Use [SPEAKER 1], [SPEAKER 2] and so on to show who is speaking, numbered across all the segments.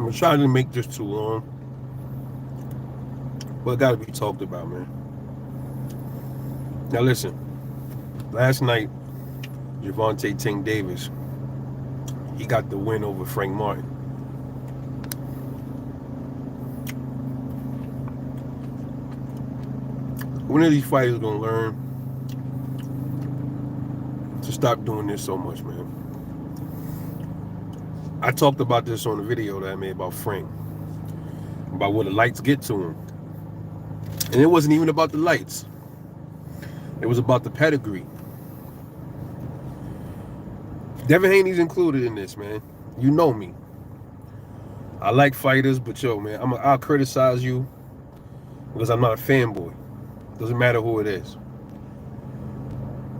[SPEAKER 1] I'm trying to make this too long, but it got to be talked about, man. Now listen, last night, Gervonta Tank Davis, he got the win over Frank Martin. When are these fighters gonna learn to stop doing this so much, man? I talked about this on the video that I made about Frank, about where the lights get to him. And it wasn't even about the lights. It was about the pedigree. Devin Haney's included in this, man. You know me. I like fighters, but yo, man, I'll criticize you because I'm not a fanboy. Doesn't matter who it is.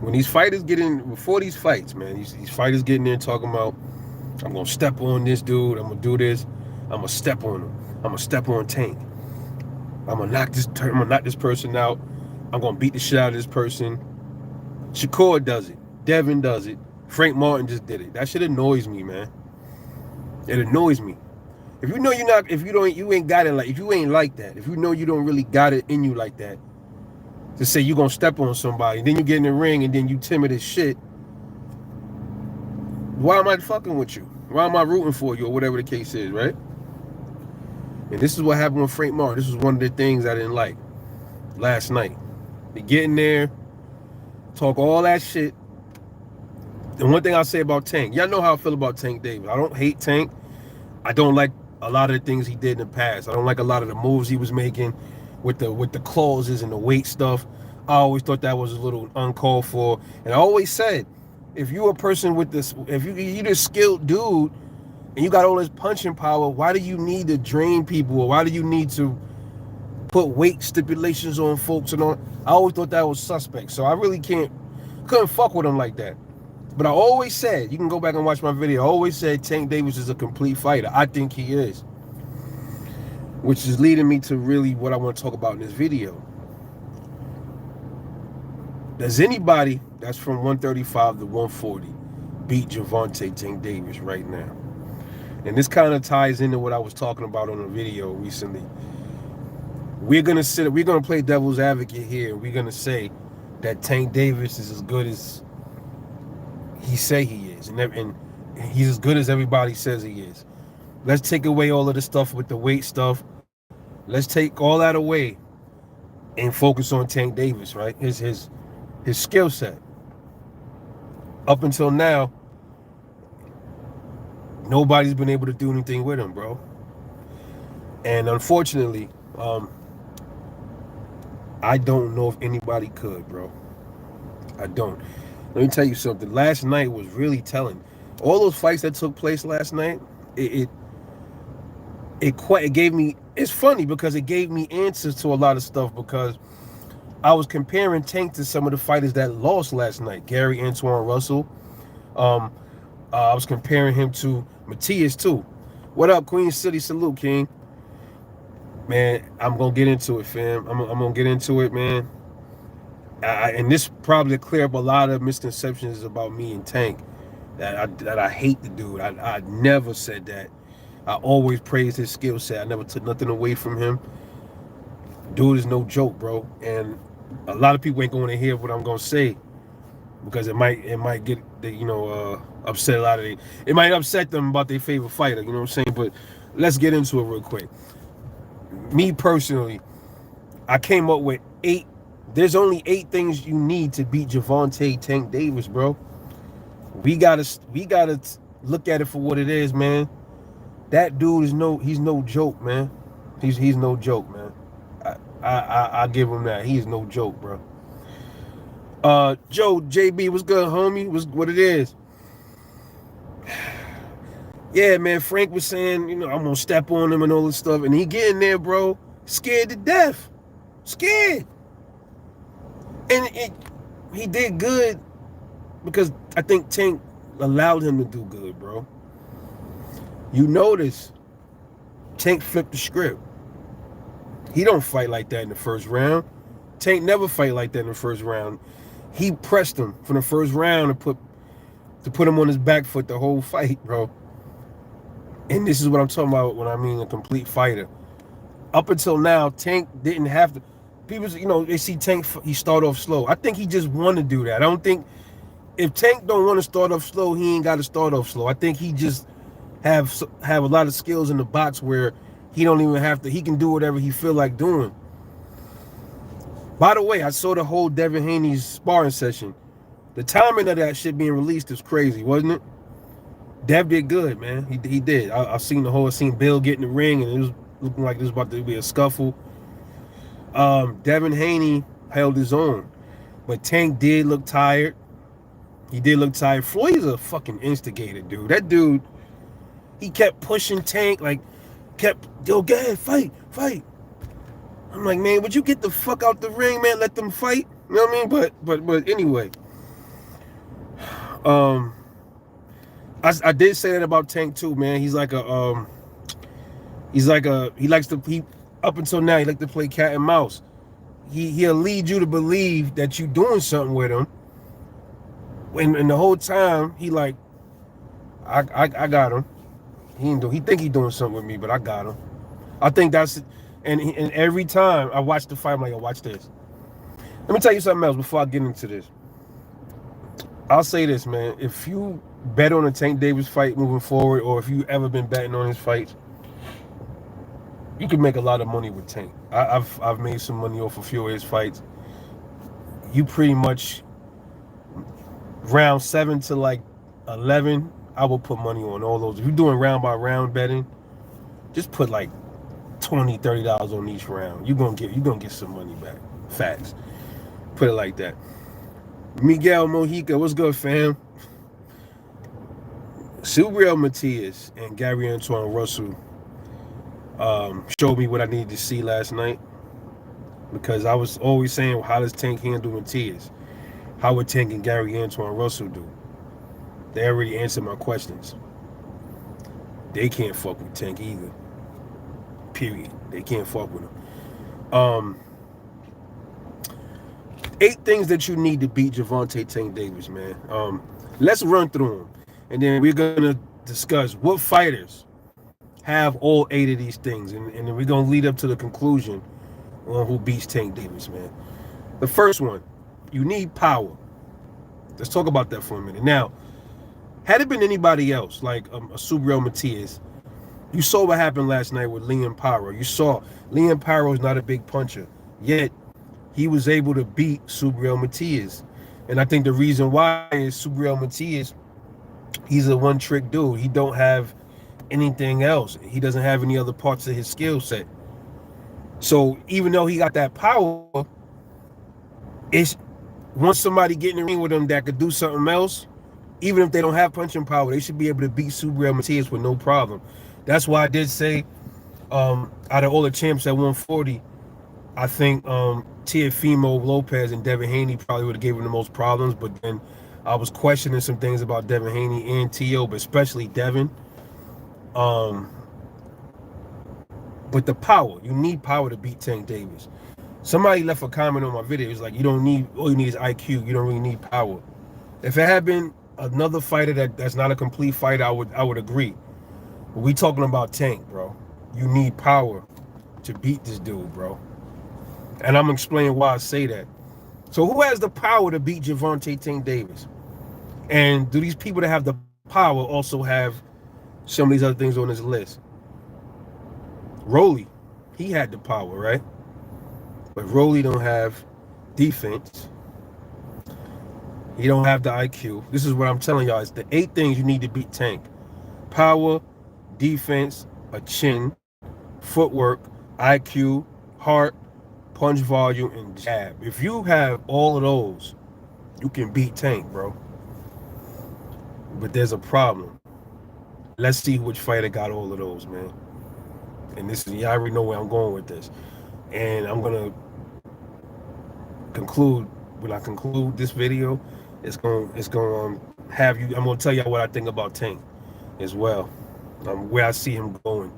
[SPEAKER 1] When these fighters get in, before these fights, man, these fighters getting there talking about, I'm going to step on this dude, I'm going to do this, I'm going to step on him, I'm going to step on Tank. I'm going to knock this person out. I'm going to beat the shit out of this person. Shakur does it. Devin does it. Frank Martin just did it. That shit annoys me, man. It annoys me. If you know you ain't got it, like, if you ain't like that, if you know you don't really got it in you like that, to say you're going to step on somebody, then you get in the ring and then you timid as shit, why am I fucking with you? Why am I rooting for you, or whatever the case is, right? And this is what happened with Frank Martin. This was one of the things I didn't like last night. They get in there, talk all that shit. And one thing I'll say about Tank, y'all know how I feel about Tank Davis. I don't hate Tank. I don't like a lot of the things he did in the past. I don't like a lot of the moves he was making with the clauses and the weight stuff. I always thought that was a little uncalled for. And I always said, if you're a person with this, if you're this skilled dude and you got all this punching power, why do you need to drain people? Or why do you need to put weight stipulations on folks and all? I always thought that was suspect. So I really couldn't fuck with him like that. But I always said, you can go back and watch my video, I always said Tank Davis is a complete fighter. I think he is. Which is leading me to really what I want to talk about in this video. Does anybody that's from 135 to 140 beat Gervonta Tank Davis right now? And this kind of ties into what I was talking about on a video recently. We're gonna play devil's advocate here. We're gonna say that Tank Davis is as good as he say he is, and he's as good as everybody says he is. Let's take away all of the stuff with the weight stuff. Let's take all that away and focus on Tank Davis, right? His skill set. Up until now, nobody's been able to do anything with him, bro. And unfortunately, I don't know if anybody could, bro. I don't. Let me tell you something. Last night was really telling. All those fights that took place last night, it gave me. It's funny because it gave me answers to a lot of stuff, because I was comparing Tank to some of the fighters that lost last night. Gary Antoine Russell. I was comparing him to Matias too. What up, Queen City? Salute, King. Man, I'm gonna get into it, fam. I'm gonna get into it, man. And this probably clear up a lot of misconceptions about me and Tank that I hate the dude. I never said that. I always praised his skill set. I never took nothing away from him. Dude is no joke, bro. And a lot of people ain't going to hear what I'm going to say, because it might get upset a lot of it might upset them about their favorite fighter. You know what I'm saying? But let's get into it real quick. Me personally, I came up with 8. There's only 8 things you need to beat Gervonta Tank Davis, bro. We gotta look at it for what it is, man. That dude is he's no joke, man. He's no joke, man. I give him that. He is no joke, bro. Joe JB, what's good, homie? What it is? Yeah, man. Frank was saying, I'm gonna step on him and all this stuff, and he getting there, bro. Scared to death. Scared. And he did good because I think Tank allowed him to do good, bro. You notice Tank flipped the script. He don't fight like that in the first round. Tank never fight like that in the first round. He pressed him from the first round to put him on his back foot the whole fight, bro. And this is what I'm talking about when I mean a complete fighter. Up until now, Tank didn't have to. People, they see Tank. He start off slow. I think he just want to do that. I don't think if Tank don't want to start off slow, he ain't got to start off slow. I think he just have a lot of skills in the box where he don't even have to. He can do whatever he feel like doing. By the way, I saw the whole Devin Haney's sparring session. The timing of that shit being released is crazy, wasn't it? Dev did good, man. He did. I've seen the whole. I seen Bill get in the ring, and it was looking like this was about to be a scuffle. Devin Haney held his own, but Tank did look tired. He did look tired. Floyd is a fucking instigator, dude. That dude, he kept pushing Tank, like, yo, go ahead, fight. I'm like, man, would you get the fuck out the ring, man? Let them fight. You know what I mean? But anyway, I did say that about Tank too, man. He likes to up until now he likes to play cat and mouse. He'll lead you to believe that you doing something with him, and the whole time he like, I got him. He think he doing something with me, but I got him. I think that's, and every time I watch the fight, I'm like, watch this. Let me tell you something else before I get into this. I'll say this, man. If you bet on a Tank Davis fight moving forward, or if you ever been betting on his fights, you can make a lot of money with Tank. I've made some money off a few of his fights. You pretty much round 7 to like 11, I will put money on all those. If you're doing round by round betting, just put like $20-$30 on each round. You're gonna get some money back. Facts. Put it like that. Miguel Mojica, what's good, fam? Subriel Matias and Gary Antoine Russell showed me what I needed to see last night, because I was always saying, well, how does Tank handle Matias? How would Tank and Gary Antoine Russell do? They already answered my questions. They can't fuck with Tank either. Period. They can't fuck with him. 8 things that you need to beat Gervonta Tank Davis, man. Let's run through them, and then we're gonna discuss what fighters have all 8 of these things, and then we're gonna lead up to the conclusion on who beats Tank Davis, man. The first one, you need power. Let's talk about that for a minute. Now, had it been anybody else, like a Subriel Matias, you saw what happened last night with Liam Paro. You saw Liam Paro is not a big puncher, yet he was able to beat Subriel Matias. And I think the reason why is Subriel Matias, he's a one-trick dude. He don't have anything else. He doesn't have any other parts of his skill set. So even though he got that power, it's once somebody get in the ring with him that could do something else, even if they don't have punching power, they should be able to beat Subriel Matias with no problem. That's why I did say, out of all the champs at 140, I think Teofimo Lopez and Devin Haney probably would have given him the most problems. But then I was questioning some things about Devin Haney and Teo, but especially Devin. But the power, you need power to beat Tank Davis. Somebody left a comment on my video. It's like, all you need is IQ. You don't really need power. If it had been another fighter that's not a complete fighter, I would agree. But we talking about Tank, bro. You need power to beat this dude, bro. And I'm explaining why I say that. So who has the power to beat Gervonta Tank Davis? And do these people that have the power also have some of these other things on this list? Rolly, he had the power, right? But Rolly don't have defense. He don't have the IQ. This is what I'm telling y'all. It's the 8 things you need to beat Tank. Power, defense, a chin, footwork, IQ, heart, punch volume, and jab. If you have all of those, you can beat Tank, bro. But there's a problem. Let's see which fighter got all of those, man. And this is, y'all already know where I'm going with this. And I'm gonna conclude. When I conclude this video, it's gonna have you. I'm gonna tell y'all what I think about Tank as well, where I see him going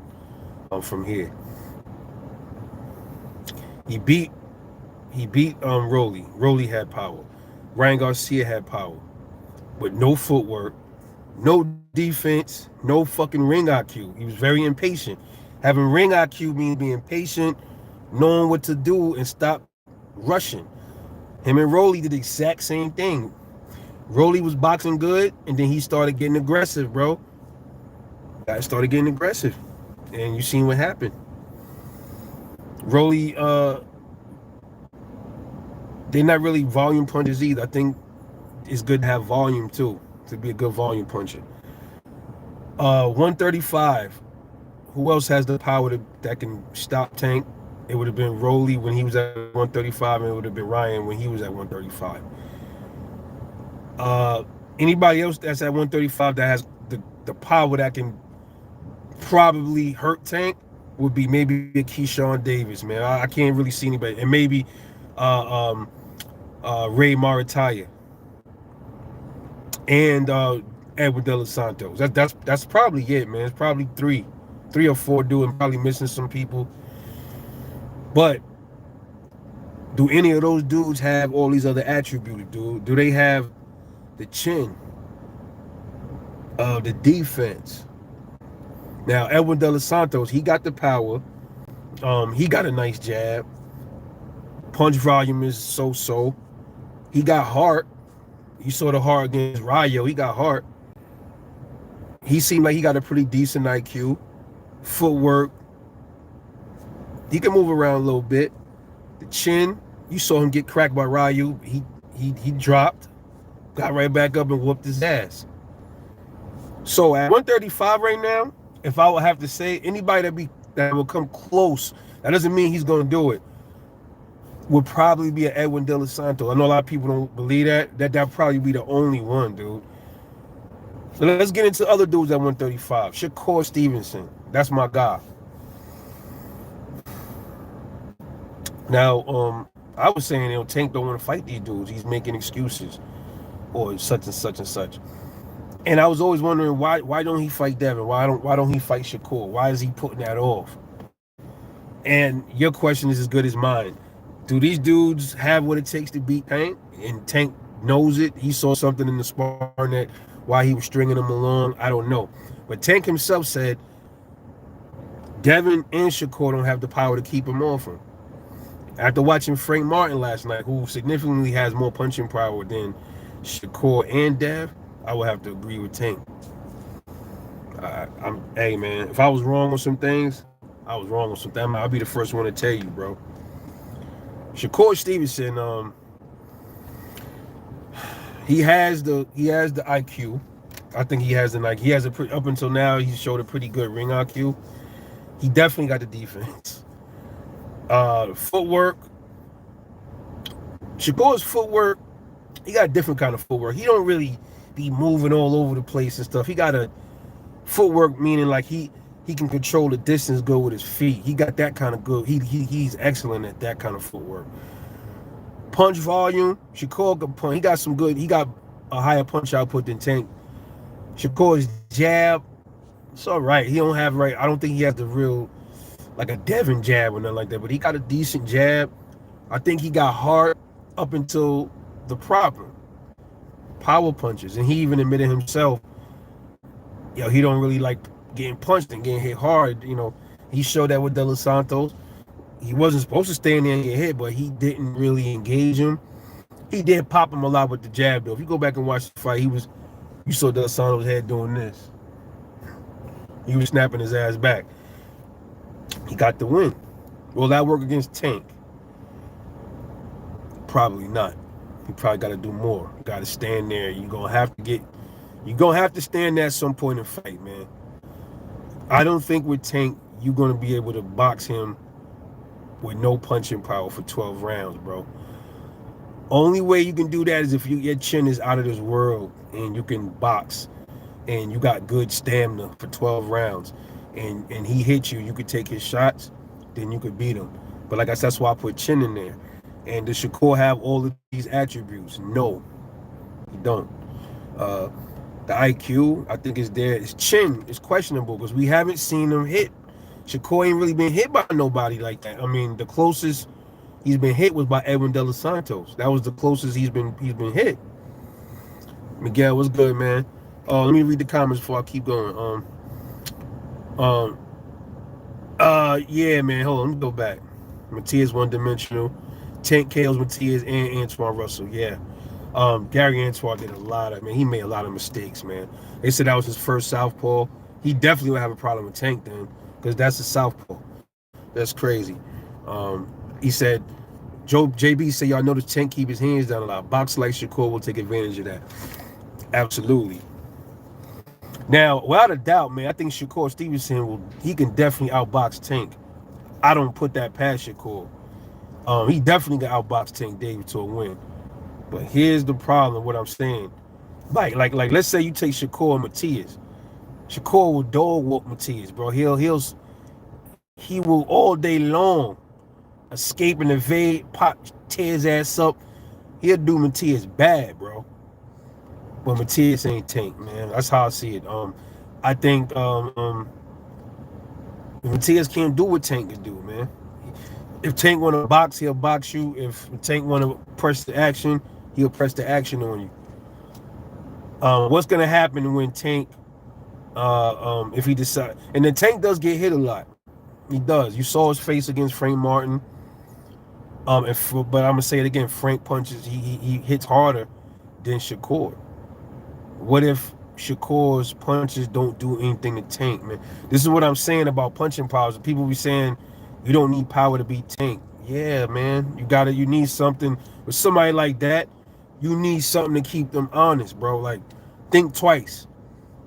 [SPEAKER 1] from here. He beat Rolly. Rolly had power. Ryan Garcia had power, but no footwork, no defense, no fucking ring IQ. He was very impatient. Having ring IQ means being patient, knowing what to do, and stop rushing. Him and Rolly did the exact same thing. Rolly was boxing good, and then he started getting aggressive, bro. Guys started getting aggressive, and you seen what happened. Rolly, they're not really volume punchers either. I think it's good to have volume too, to be a good volume puncher. 135. Who else has the power that can stop Tank? It would have been Rolly when he was at 135, and it would have been Ryan when he was at 135. Anybody else that's at 135 that has the power that can probably hurt Tank would be maybe a Keyshawn Davis, man. I can't really see anybody, and maybe Ray Maritaya and Edwin De Los Santos. That's probably it, man. It's probably three or four dudes. I'm probably missing some people, but do any of those dudes have all these other attributes, dude? Do they have the chin, the defense? Now, Edwin De Los Santos, he got the power. He got a nice jab. Punch volume is so-so. He got heart. You saw the heart against Rayo. He got heart. He seemed like he got a pretty decent IQ. Footwork. He can move around a little bit. The chin, you saw him get cracked by Ryu. He dropped, got right back up and whooped his ass. So at 135 right now, if I would have to say anybody that will come close, that doesn't mean he's going to do it, would probably be an Edwin De Los Santos. I know a lot of people don't believe that. That'll probably be the only one, dude. So let's get into other dudes at 135. Shakur Stevenson. That's my guy. Now, I was saying, Tank don't want to fight these dudes. He's making excuses or such and such and such. And I was always wondering why don't he fight Devin? Why don't he fight Shakur? Why is he putting that off? And your question is as good as mine. Do these dudes have what it takes to beat Tank? And Tank knows it. He saw something in the sparring that why he was stringing them along. I don't know. But Tank himself said Devin and Shakur don't have the power to keep him off him. After watching Frank Martin last night, who significantly has more punching power than Shakur and Dev, I would have to agree with Tank. Hey, man, if I was wrong on some things, I was wrong on some things. I'll be the first one to tell you, bro. Shakur Stevenson, he has the IQ. I think he has the IQ. He has up until now, he showed a pretty good ring IQ. He definitely got the defense. Footwork. Shakur's footwork, he got a different kind of footwork. He don't really be moving all over the place and stuff. He got a footwork meaning like he can control the distance good with his feet. He got that kind of good. He's excellent at that kind of footwork. Punch volume, Shakur can punch. He got some good. He got a higher punch output than Tank. Shakur's jab, it's all right. He don't have right. I don't think he has the real like a Devin jab or nothing like that. But he got a decent jab. I think he got hard up until the proper power punches, and he even admitted himself, he don't really like getting punched and getting hit hard. He showed that with De Los Santos. He wasn't supposed to stand there and get hit, but he didn't really engage him. He did pop him a lot with the jab, though. If you go back and watch the fight, you saw De Los Santos' head doing this. He was snapping his ass back. He got the win. Will that work against Tank? Probably not. You probably got to do more. You got to stand there. You're gonna have to stand there at some point in fight, man. I don't think with Tank you're gonna be able to box him with no punching power for 12 rounds, bro. Only way you can do that is if your chin is out of this world and you can box and you got good stamina for 12 rounds and he hits you, you could take his shots, then you could beat him. But like I said, that's why I put chin in there. And does Shakur have all of these attributes? No, he don't. The IQ, I think, is there. His chin is questionable because we haven't seen him hit. Shakur ain't really been hit by nobody like that. I mean, the closest he's been hit was by Edwin De Los Santos. That was the closest he's been hit. Miguel, what's good, man? Let me read the comments before I keep going. Um, yeah, man. Hold on, let me go back. Matias one dimensional. Tank KOs Matias and Antoine Russell. Yeah. Gary Antoine did a lot of, man. He made a lot of mistakes, man. They said that was his first southpaw. He definitely would have a problem with Tank then, because that's a southpaw. That's crazy. He said, Joe JB said, y'all notice Tank keep his hands down a lot. Box like Shakur will take advantage of that. Absolutely. Now, without a doubt, man, I think Shakur Stevenson he can definitely outbox Tank. I don't put that past Shakur. He definitely got outbox Tank Davis to a win. But here's the problem, what I'm saying. Like let's say you take Shakur and Matias. Shakur will dog walk Matias, bro. He will all day long escape and evade, pop, tear his ass up. He'll do Matias bad, bro. But Matias ain't Tank, man. That's how I see it. I think Matias can't do what Tank can do, man. If Tank want to box, he'll box you. If Tank want to press the action, he'll press the action on you. What's gonna happen when Tank, if he decides, and then Tank does get hit a lot. He does. You saw his face against Frank Martin. But I'm gonna say it again. Frank punches. He hits harder than Shakur. What if Shakur's punches don't do anything to Tank, man? This is what I'm saying about punching powers. People be saying you don't need power to beat Tank. Yeah, man. You need something with somebody like that. You need something to keep them honest, bro. Like, think twice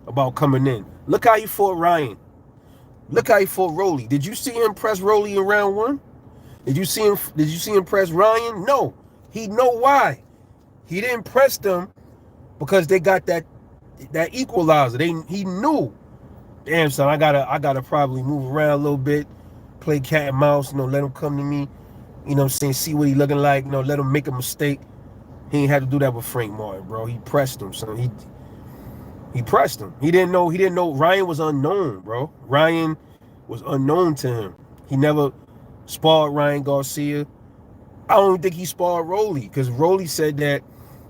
[SPEAKER 1] about coming in. Look how he fought Ryan. Look how he fought Rolly. Did you see him press Rolly in round one? Did you see him press Ryan? No. He know why. He didn't press them because they got that equalizer. He knew. Damn, son, I gotta probably move around a little bit, play cat and mouse, let him come to me, what I'm saying, see what he looking like, let him make a mistake. He ain't had to do that with Frank Martin, bro. He pressed him, son. He pressed him. He didn't know Ryan was unknown, bro. Ryan was unknown to him. He never sparred Ryan Garcia. I don't even think he sparred Rolly, because Rolly said that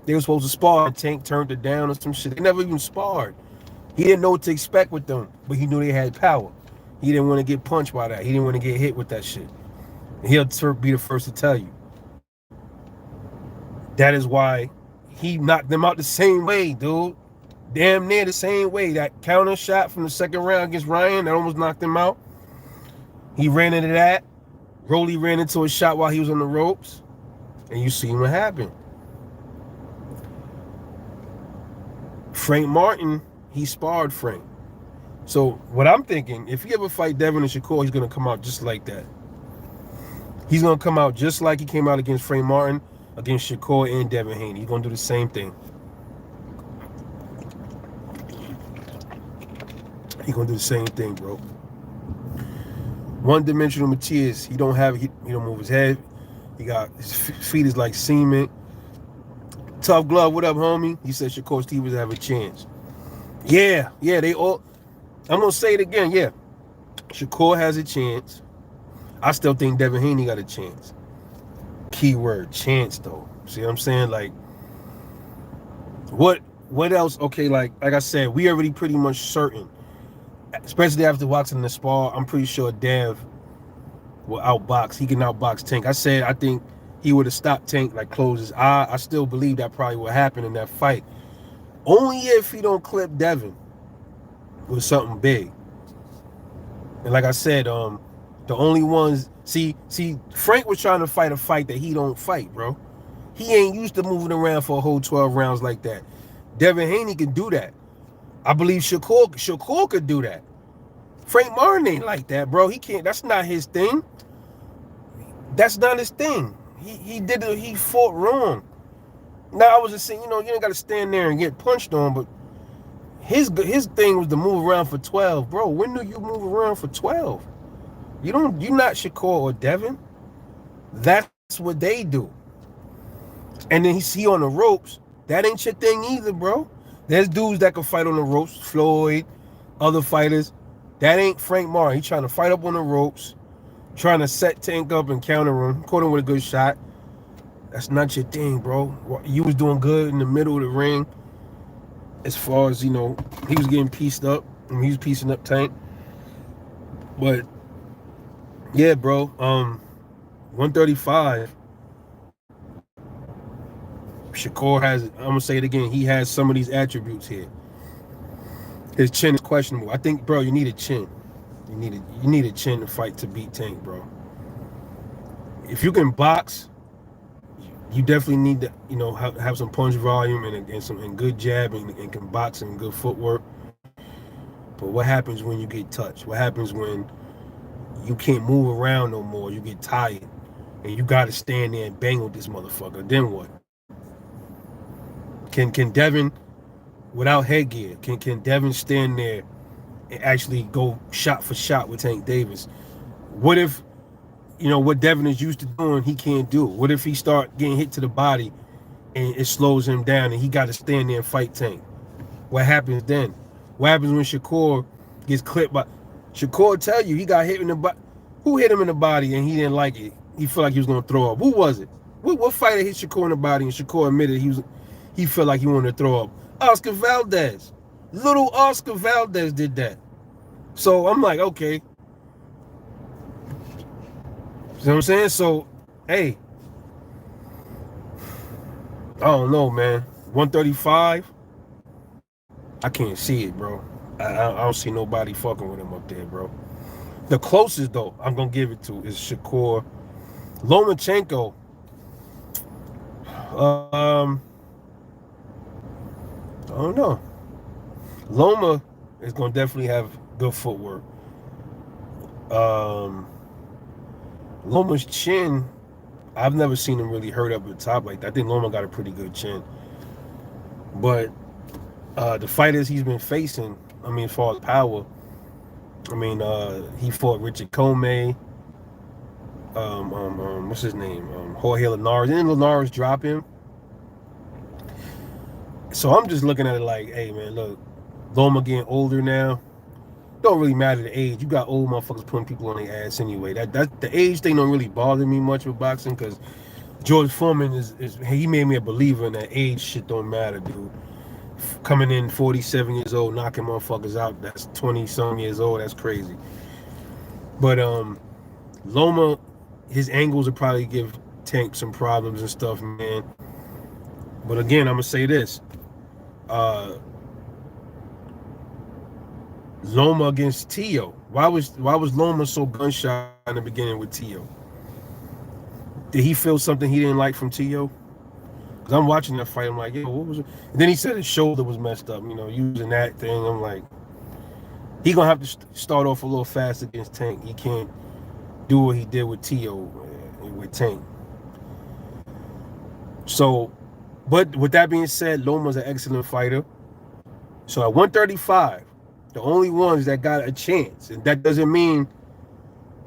[SPEAKER 1] they were supposed to spar and Tank turned it down or some shit. They never even sparred. He didn't know what to expect with them, but he knew they had power. He didn't want to get punched by that. He didn't want to get hit with that shit. And he'll be the first to tell you. That is why he knocked them out the same way, dude. Damn near the same way. That counter shot from the second round against Ryan, that almost knocked him out. He ran into that. Rolly ran into a shot while he was on the ropes. And you see what happened. Frank Martin, he sparred Frank. So what I'm thinking, if he ever fight Devin and Shakur, he's going to come out just like that. He's going to come out just like he came out against Frank Martin, against Shakur and Devin Haney. He's going to do the same thing. He's going to do the same thing, bro. One-dimensional Matias. He don't move his head. His feet is like cement. Tough Glove, what up, homie? He said Shakur Stevens have a chance. Yeah, they all. I'm going to say it again, yeah. Shakur has a chance. I still think Devin Haney got a chance. Keyword, chance, though. See what I'm saying? Like, what else? Okay, like I said, we already pretty much certain, especially after watching the spar, I'm pretty sure Dev will outbox. He can outbox Tank. I said I think he would have stopped Tank, like closed his eye. I still believe that probably would happen in that fight. Only if he don't clip Devin with something big. And like I said, the only ones, see, Frank was trying to fight a fight that he don't fight, bro. He ain't used to moving around for a whole 12 rounds like that. Devin Haney can do that. I believe Shakur could do that. Frank Martin ain't like that, bro. He can't. That's not his thing. That's not his thing. He fought wrong. Now I was just saying, you ain't got to stand there and get punched on, but his thing was to move around for 12, bro. When do you move around for 12? You're not Shakur or Devin. That's what they do. And then he on the ropes. That ain't your thing either, bro. There's dudes that can fight on the ropes. Floyd, other fighters. That ain't Frank Martin. He trying to fight up on the ropes, trying to set Tank up and counter him, caught him with a good shot. That's not your thing, bro. You was doing good in the middle of the ring. as far as he was getting pieced up. I mean, he was piecing up Tank. But yeah, bro. 135. Shakur has. I'm gonna say it again. He has some of these attributes here. His chin is questionable. I think, bro, you need a chin. You need a chin to fight to beat Tank, bro. If you can box, you definitely need to, have some punch volume and good jab and can box and good footwork. But what happens when you get touched? What happens when you can't move around no more? You get tired and you got to stand there and bang with this motherfucker. Then what? Can Devin, without headgear, can Devin stand there and actually go shot for shot with Tank Davis? What if, what Devin is used to doing, he can't do? What if he start getting hit to the body and it slows him down and he got to stand there and fight Tank? What happens then? What happens when Shakur gets clipped by... Shakur tell you he got hit in the body. Who hit him in the body and he didn't like it? He felt like he was going to throw up. Who was it? What fighter hit Shakur in the body and Shakur admitted he felt like he wanted to throw up? Oscar Valdez. Little Oscar Valdez did that. So I'm like, okay. You know what I'm saying? So, hey. I don't know, man. 135. I can't see it, bro. I don't see nobody fucking with him up there, bro. The closest, though, I'm going to give it to is Shakur. Lomachenko. I don't know. Loma is going to definitely have good footwork. Loma's chin, I've never seen him really hurt up at the top like that. I think Loma got a pretty good chin. But the fighters he's been facing, I mean, as far as power, I mean, he fought Richard Comey. What's his name? Jorge Linares. Didn't Linares drop him? So I'm just looking at it like, hey, man, look, Loma getting older now. Don't really matter the age. You got old motherfuckers putting people on their ass anyway. That the age thing don't really bother me much with boxing because George Foreman he made me a believer in that age shit don't matter, dude. Coming in 47 years old, knocking motherfuckers out, that's 20-some years old, that's crazy. But Loma, his angles would probably give Tank some problems and stuff, man. But again, I'm gonna say this. Loma against Tio. Why was Loma so gun-shy in the beginning with Tio? Did he feel something he didn't like from Tio? Because I'm watching that fight, I'm like, yo, what was it? And then he said his shoulder was messed up, using that thing. I'm like, he gonna have to start off a little fast against Tank. He can't do what he did with Tio with Tank. So, but with that being said, Loma's an excellent fighter. So at 135, the only ones that got a chance, and that doesn't mean,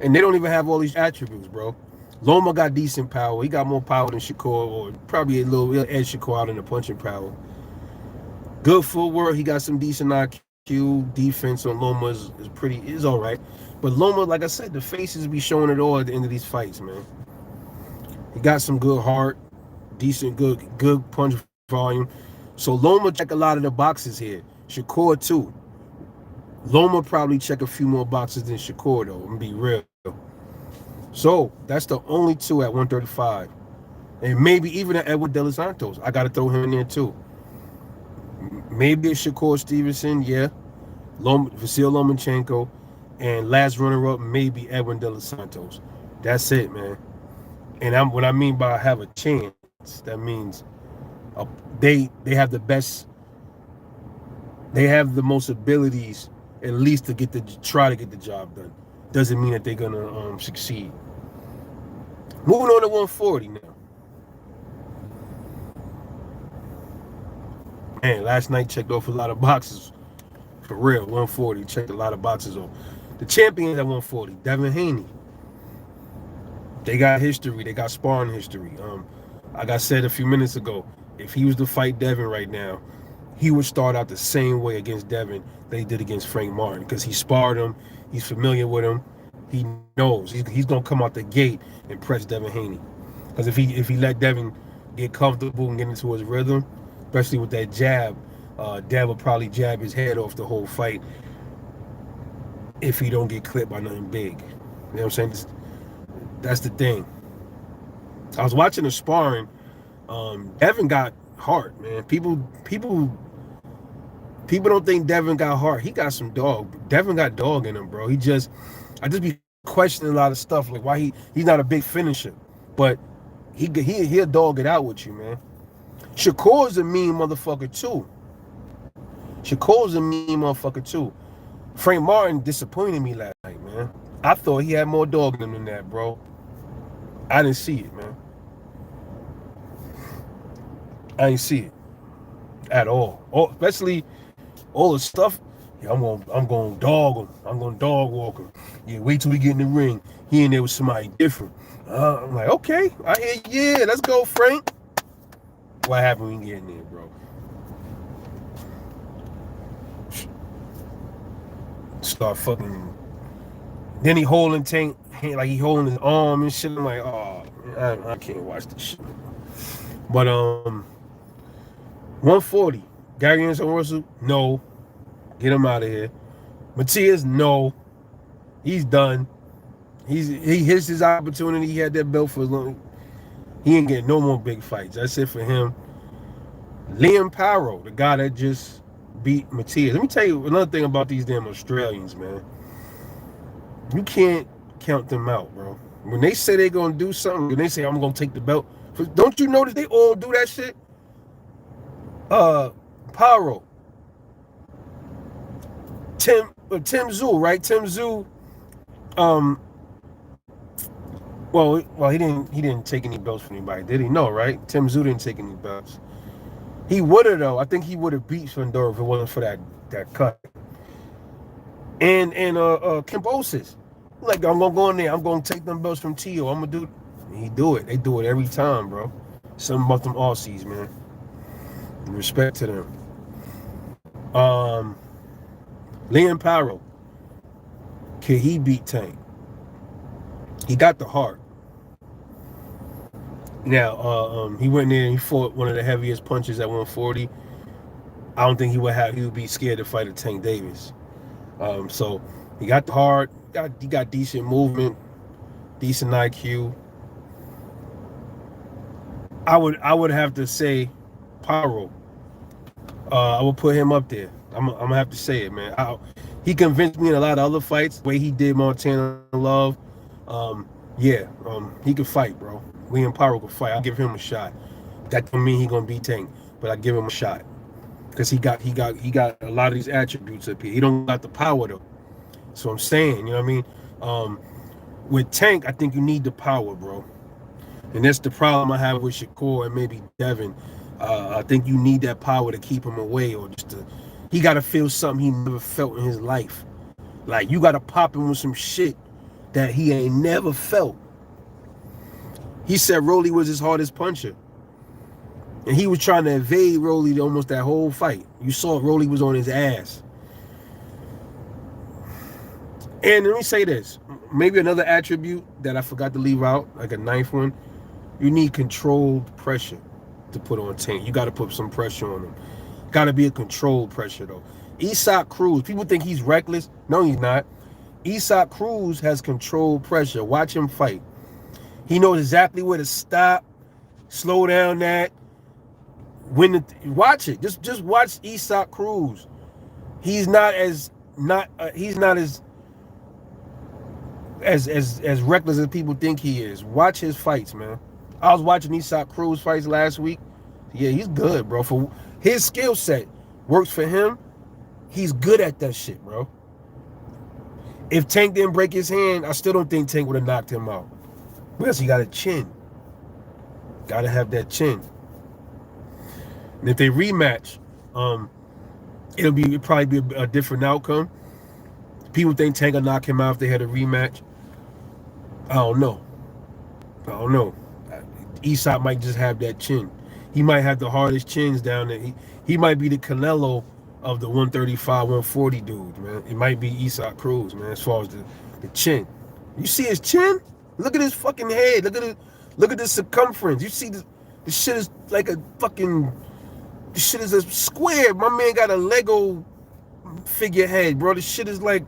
[SPEAKER 1] and they don't even have all these attributes, bro. Loma got decent power. He got more power than Shakur, or probably a little edge Shakur out in the punching power. Good footwork. He got some decent IQ. Defense on Loma is all right. But Loma, like I said, the faces be showing it all at the end of these fights, man. He got some good heart, decent, good punch volume. So Loma check a lot of the boxes here. Shakur too. Loma probably check a few more boxes than Shakur, though, and be real. So that's the only two at 135. And maybe even at Edward De Los Santos. I got to throw him in there too. Maybe it's Shakur Stevenson, yeah. Vasil Lomachenko. And last runner-up, maybe Edwin De Los Santos. That's it, man. And what I mean by have a chance, that means they have the best, they have the most abilities at least to try to get the job done. Doesn't mean that they're gonna succeed. Moving on to 140 now. Man, last night checked off a lot of boxes. For real, 140 checked a lot of boxes off. The champions at 140, Devin Haney. They got history. They got sparring history. Like I said a few minutes ago, if he was to fight Devin right now, he would start out the same way against Devin that he did against Frank Martin because he sparred him. He's familiar with him. He knows he's gonna come out the gate and press Devin Haney. Because if he let Devin get comfortable and get into his rhythm, especially with that jab, Dev will probably jab his head off the whole fight if he don't get clipped by nothing big. You know what I'm saying? That's the thing. I was watching the sparring. Devin got heart, man. People don't think Devin got heart. He got some dog. Devin got dog in him, bro. I just be questioning a lot of stuff, like why he's not a big finisher, but he'll dog it out with you, man. Shakur's a mean motherfucker too. Frank Martin disappointed me last night, man. I thought he had more dog in him than that, bro. I didn't see it, man. I didn't see it at all. Especially all the stuff. Yeah, I'm going to dog him. I'm going to dog walk him. Yeah, wait till we get in the ring. He in there with somebody different. I'm like, okay, I hear. Yeah, let's go, Frank. What happened when we get in there, bro? Start fucking. Then he holding Tank, like he holding his arm and shit. I'm like, oh, I can't watch this shit. But 140. Gary Anderson Russell, no. Get him out of here. Matias, no. He's done. He hits his opportunity. He had that belt for as long. He ain't getting no more big fights. That's it for him. Liam Paro, the guy that just beat Matias. Let me tell you another thing about these damn Australians, man. You can't count them out, bro. When they say they're going to do something, when they say, I'm going to take the belt, don't you notice they all do that shit? Paro. Tim Tszyu, right? Tim Tszyu, well, he didn't take any belts from anybody, did he? No, right? Tim Tszyu didn't take any belts. He would have, though. I think he would have beat Fundora if it wasn't for that cut. And Cambosis. Like, I'm gonna go in there, I'm gonna take them belts from Tio. I'm gonna do he do it. They do it every time, bro. Something about them Aussies, man. Respect to them. Liam Paro. Can he beat Tank? He got the heart. Now, he went in there and he fought one of the heaviest punches at 140. I don't think he would be scared to fight a Tank Davis. So he got the heart, he got decent movement, decent IQ. I would have to say Paro. I would put him up there. I'm gonna have to say it, man. He convinced me in a lot of other fights, the way he did Montana Love. He could fight, bro. Liam Paro could fight. I'll give him a shot. That don't mean he gonna beat Tank, but I give him a shot because he got a lot of these attributes up here. He don't got the power though. So I'm saying, you know what I mean? With Tank, I think you need the power, bro. And that's the problem I have with Shakur and maybe Devin. I think you need that power to keep him away, or he got to feel something he never felt in his life. Like, you got to pop him with some shit that he ain't never felt. He said Rolly was his hardest puncher. And he was trying to evade Rolly almost that whole fight. You saw Rolly was on his ass. And let me say this. Maybe another attribute that I forgot to leave out, like a ninth one. You need controlled pressure to put on Tank. You got to put some pressure on him. Got to be a controlled pressure, though. Isak Cruz, people think he's reckless. No, he's not. Isak Cruz has controlled pressure. Watch him fight. He knows exactly where to stop, slow down that. Watch it. Just watch Isak Cruz. He's not as reckless as people think he is. Watch his fights, man. I was watching Isak Cruz fights last week. Yeah, he's good, bro. For his skill set works for him. He's good at that shit, bro. If Tank didn't break his hand, I still don't think Tank would have knocked him out. Because he got a chin. Got to have that chin. And if they rematch, it'll probably be a different outcome. People think Tank will knock him out if they had a rematch. I don't know. Isak might just have that chin. He might have the hardest chins down there. He might be the Canelo of the 135, 140 dude, man. It might be Isak Cruz, man, as far as the chin. You see his chin? Look at his fucking head. Look at the circumference. You see the shit is like a fucking This shit is a square. My man got a Lego figurehead, bro. This shit is like,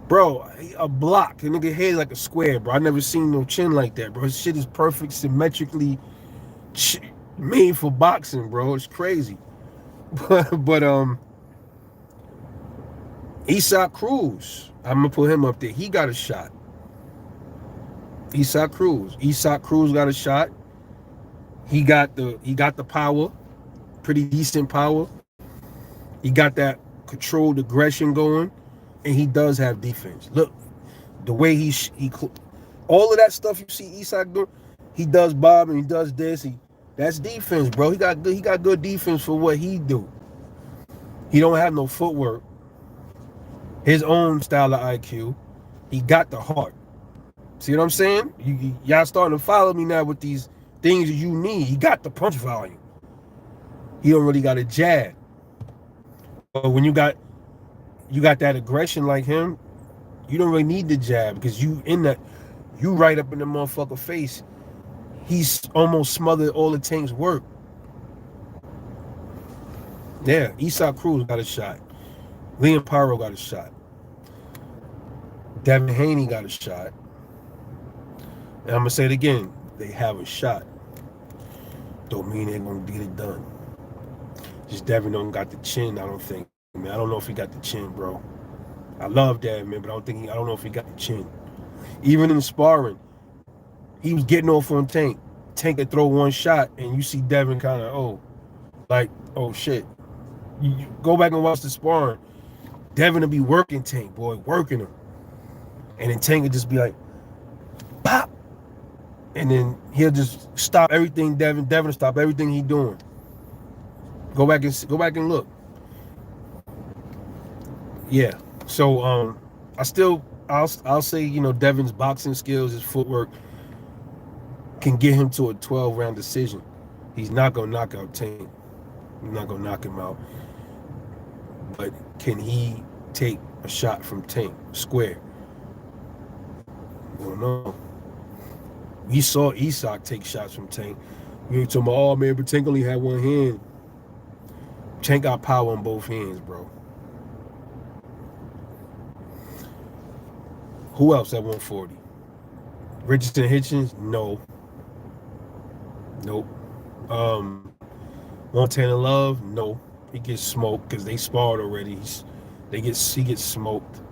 [SPEAKER 1] bro, a block. The nigga head like a square, bro. I never seen no chin like that, bro. His shit is perfect, symmetrically made for boxing, bro. It's crazy. But Isak Cruz, I'm gonna put him up there. He got a shot. Isak Cruz got a shot. He got the power, pretty decent power. He got that controlled aggression going, and he does have defense. Look, the way all of that stuff you see Isak do, he does bob and he does this. That's defense, bro. He got good defense for what he do. He don't have no footwork. His own style of IQ. He got the heart. See what I'm saying? Y'all starting to follow me now with these things that you need. He got the punch volume. He don't really got a jab. But when you got that aggression like him, you don't really need the jab because you right up in the motherfucker face. He's almost smothered all the Tank's work. Yeah, Isak Cruz got a shot. Liam Pyro got a shot. Devin Haney got a shot. And I'm going to say it again. They have a shot. Don't mean they're going to get it done. Just Devin don't got the chin, I don't think. Man, I don't know if he got the chin, bro. I love Devin, man, but I don't know if he got the chin. Even in the sparring, he was getting off on Tank. Tank could throw one shot, and you see Devin kind of, oh shit. You go back and watch the sparring. Devin will be working Tank, boy, working him. And then Tank would just be like, pop. And then he'll just stop everything Devin will stop everything he doing. Go back and look. Yeah. So I'll say, Devin's boxing skills, his footwork can get him to a 12-round decision. He's not gonna knock out Tank. He's not gonna knock him out. But can he take a shot from Tank square? I don't know. We saw Isak take shots from Tank. We were talking about, oh man, but Tank only had one hand. Tank got power in both hands, bro. Who else at 140? Richardson Hitchens? No. Nope. Montana Love? No. He gets smoked because they sparred already. He gets smoked.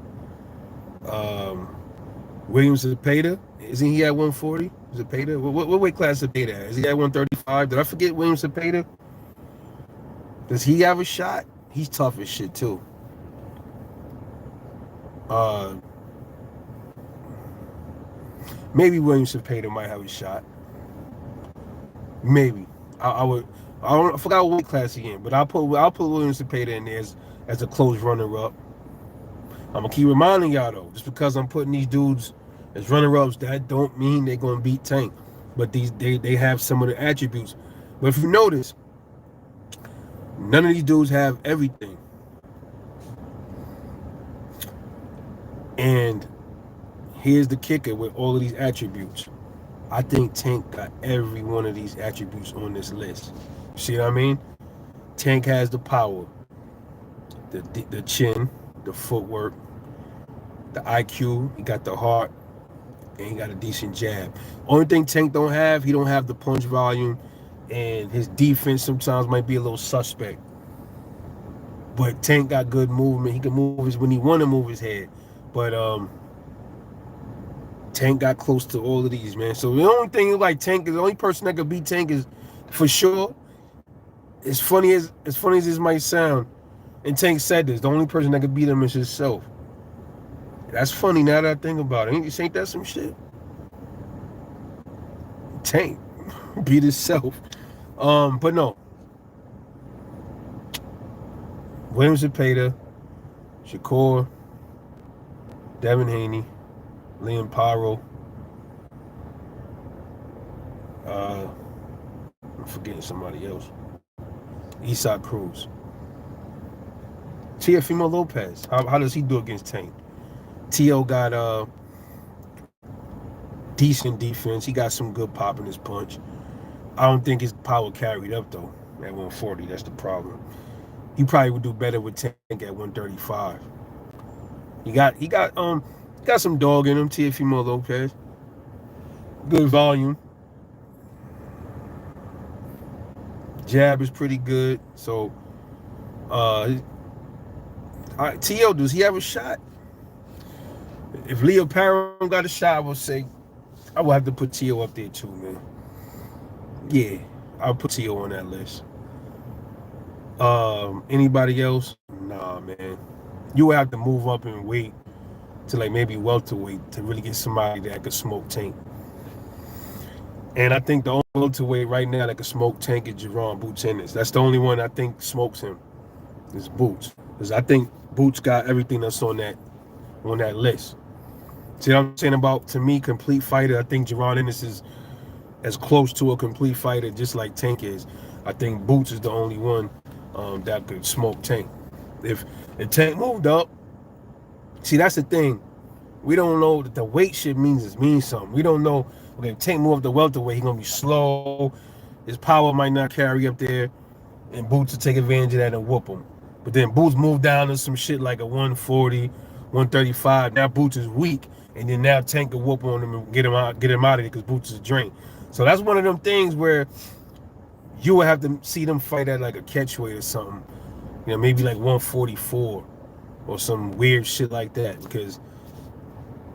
[SPEAKER 1] William Zepeda? Isn't he at 140? Zepeda? What weight class is Zepeda at? Is he at 135? Did I forget William Zepeda? Does he have a shot? He's tough as shit too. Maybe William Zepeda might have a shot. Maybe. I forgot what weight class he in, but I'll put William Zepeda in there as a close runner-up. I'm gonna keep reminding y'all though, just because I'm putting these dudes as runner-ups, that don't mean they're gonna beat Tank. But they have some of the attributes. But if you notice, none of these dudes have everything. And here's the kicker with all of these attributes. I think Tank got every one of these attributes on this list. See what I mean? Tank has the power, the chin, the footwork, the IQ, he got the heart, and he got a decent jab. Only thing Tank don't have, he don't have the punch volume, and his defense sometimes might be a little suspect. But Tank got good movement. He can move when he want to move his head. But Tank got close to all of these, man. So the only thing is like Tank is the only person that could beat Tank is for sure. As funny as this might sound, and Tank said this, the only person that could beat him is himself. That's funny now that I think about it. Ain't that some shit? Tank beat himself. But no. William Zepeda, Shakur, Devin Haney, Liam Pyro. I'm forgetting somebody else. Isak Cruz. Teofimo Lopez. How does he do against Tank? Tio got decent defense. He got some good pop in his punch. I don't think his power carried up though. at 140. That's the problem. He probably would do better with Tank at 135. He got some dog in him. Teofimo Lopez, good volume. Jab is pretty good. So, T.O., does he have a shot? If Leo Parham got a shot, I will have to put T.O. up there too, man. Yeah, I'll put T.O. on that list. Anybody else? Nah, man. You would have to move up and wait to like maybe welterweight to really get somebody that could smoke Tank. And I think the only welterweight right now that could smoke Tank is Jerron Boots Ennis. That's the only one I think smokes him. Is Boots, because I think Boots got everything that's on that list. See what I'm saying about, to me, complete fighter? I think Jerron Ennis is as close to a complete fighter, just like Tank is. I think Boots is the only one that could smoke Tank. If Tank moved up, see, that's the thing. We don't know that the weight shit means something. We don't know. Okay, if Tank move up the welterweight, he's gonna be slow. His power might not carry up there, and Boots will take advantage of that and whoop him. But then Boots moved down to some shit like a 140, 135. Now Boots is weak, and then now Tank can whoop on him and get him out of there because Boots is drained. So that's one of them things where you would have to see them fight at like a catchweight or something. You know, maybe like 144 or some weird shit like that, because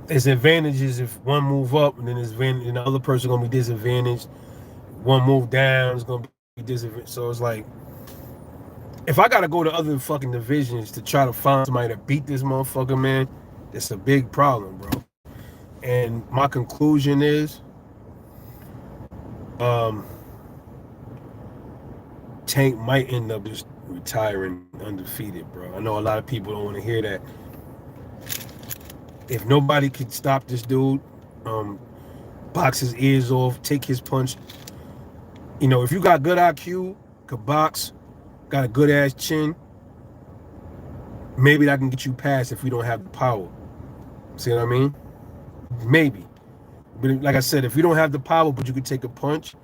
[SPEAKER 1] there's advantages if one move up, and then and the other person gonna be disadvantaged. One move down is gonna be disadvantaged. So it's like, if I gotta go to other fucking divisions to try to find somebody to beat this motherfucker, man, it's a big problem, bro. And my conclusion is, Tank might end up just retiring undefeated, bro. I know a lot of people don't want to hear that. If nobody could stop this dude, box his ears off, take his punch. You know, if you got good IQ, could box, got a good ass chin, maybe that can get you past if we don't have the power. See what I mean? Maybe. But like I said, if you don't have the power, but you could take a punch,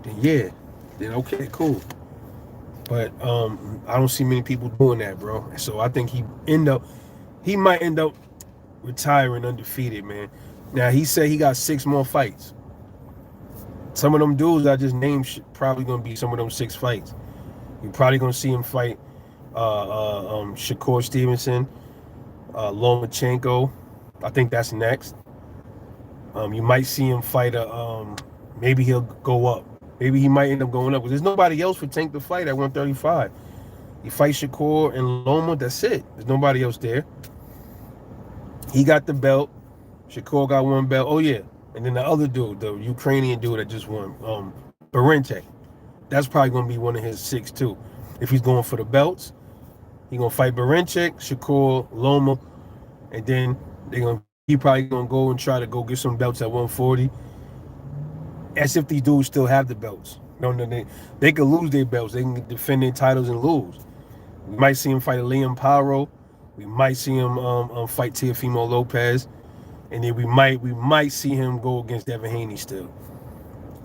[SPEAKER 1] then yeah, then okay, cool. But I don't see many people doing that, bro. So I think he might end up retiring undefeated, man. Now, he said he got 6 more fights. Some of them dudes I just named probably gonna be some of them 6 fights. You're probably gonna see him fight Shakur Stevenson, Lomachenko. I think that's next. You might see him fight maybe he'll go up. Maybe he might end up going up, because there's nobody else for Tank to fight at 135. He fights Shakur and Loma, that's it. There's nobody else there. He got the belt. Shakur got 1 belt. Oh yeah. And then the other dude, the Ukrainian dude that just won, Barenchek. That's probably gonna be one of his 6 too. If he's going for the belts, he's gonna fight Barenchek, Shakur, Loma, and then he probably gonna go and try to go get some belts at 140. As if these dudes still have the belts. No, they could lose their belts. They can defend their titles and lose. We might see him fight Liam Paro. We might see him fight Teofimo Lopez, and then we might see him go against Devin Haney still.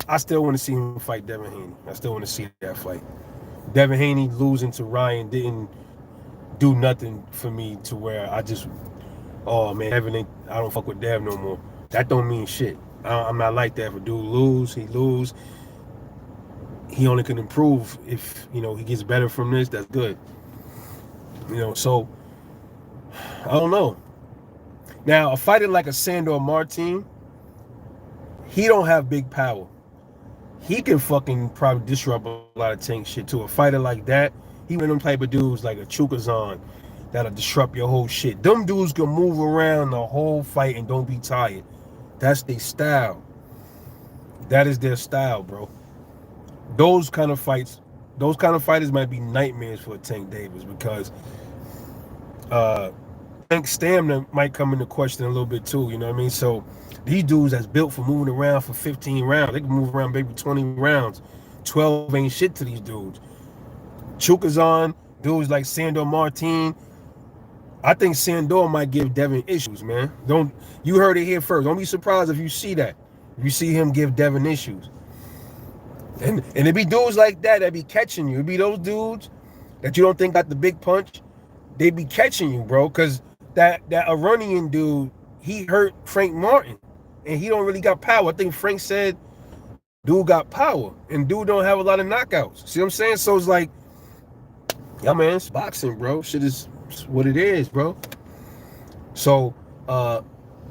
[SPEAKER 1] I still want to see him fight Devin Haney. I still want to see that fight. Devin Haney losing to Ryan didn't do nothing for me to where I just, oh man, I don't fuck with Dev no more. That don't mean shit. I'm not like that. If a dude lose, he lose. He only can improve if, you know, he gets better from this. That's good. You know, so I don't know. Now, a fighter like a Sandor Martin, he don't have big power. He can fucking probably disrupt a lot of Tank shit too. A fighter like that, he one of them type of dudes like a Chukazan that'll disrupt your whole shit. Them dudes can move around the whole fight and don't be tired. That's their style. That is their style, bro. Those kind of fighters might be nightmares for Tank Davis, because Tank stamina might come into question a little bit too, you know what I mean? So these dudes that's built for moving around for 15 rounds, they can move around maybe 20 rounds. 12 ain't shit to these dudes. Chukazan, dudes like Sandor Martin, I think Sandor might give Devin issues, man. You heard it here first. Don't be surprised if you see that. If you see him give Devin issues. And it be dudes like that be catching you. It be those dudes that you don't think got the big punch. They be catching you, bro. Cause that Iranian dude, he hurt Frank Martin, and he don't really got power. I think Frank said dude got power, and dude don't have a lot of knockouts. See what I'm saying? So it's like, yeah, man, it's boxing, bro. Shit is what it is, bro. So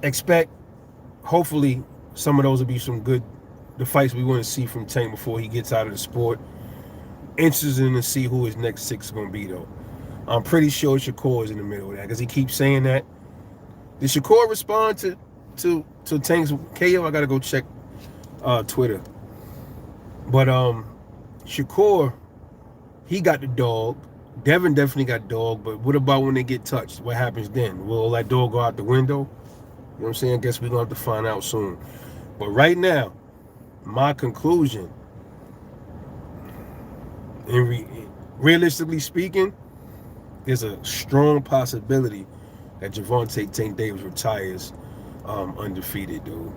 [SPEAKER 1] expect, hopefully, some of those will be some good, the fights we want to see from Tank before he gets out of the sport. Interested to see who his next six is going to be, though. I'm pretty sure Shakur is in the middle of that because he keeps saying that. Did Shakur respond to Tank's KO? I got to go check Twitter. But Shakur, he got the dog. Devin definitely got dog, but what about when they get touched? What happens then? Will that dog go out the window? You know what I'm saying? I guess we're going to have to find out soon. But right now, my conclusion, realistically speaking, there's a strong possibility that Gervonta Tank Davis retires undefeated, dude.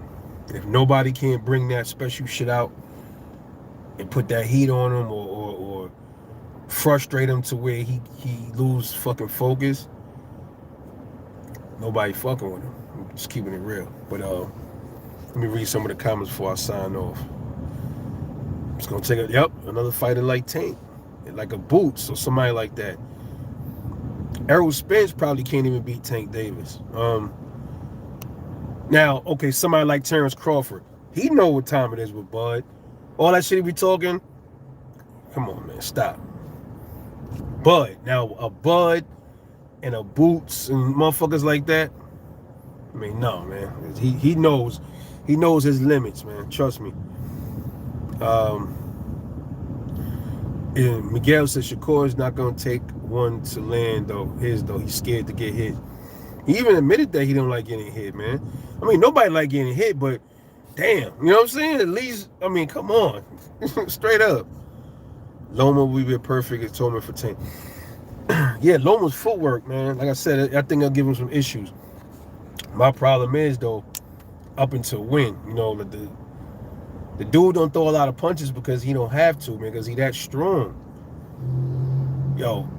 [SPEAKER 1] If nobody can bring that special shit out and put that heat on him or frustrate him to where he lose fucking focus, nobody fucking with him. I'm just keeping it real. But let me read some of the comments before I sign off. It's gonna take another fighter like Tank, like a Boots or somebody like that. Errol Spence probably can't even beat Tank Davis. Now, okay, somebody like Terrence Crawford, he know what time it is with Bud. All that shit he be talking. Come on, man, stop. Bud, now a Bud and a Boots and motherfuckers like that. I mean, no, man. He knows his limits, man. Trust me. And Miguel said Shakur is not gonna take one to land though. He's scared to get hit. He even admitted that he don't like getting hit, man. I mean, nobody like getting hit, but damn, you know what I'm saying? At least, I mean, come on, straight up. Loma will be a perfect atonement for Tank. Yeah, Loma's footwork, man. Like I said, I think I'll give him some issues. My problem is though, up until when, you know, the dude don't throw a lot of punches because he don't have to, man, because he that strong. Yo,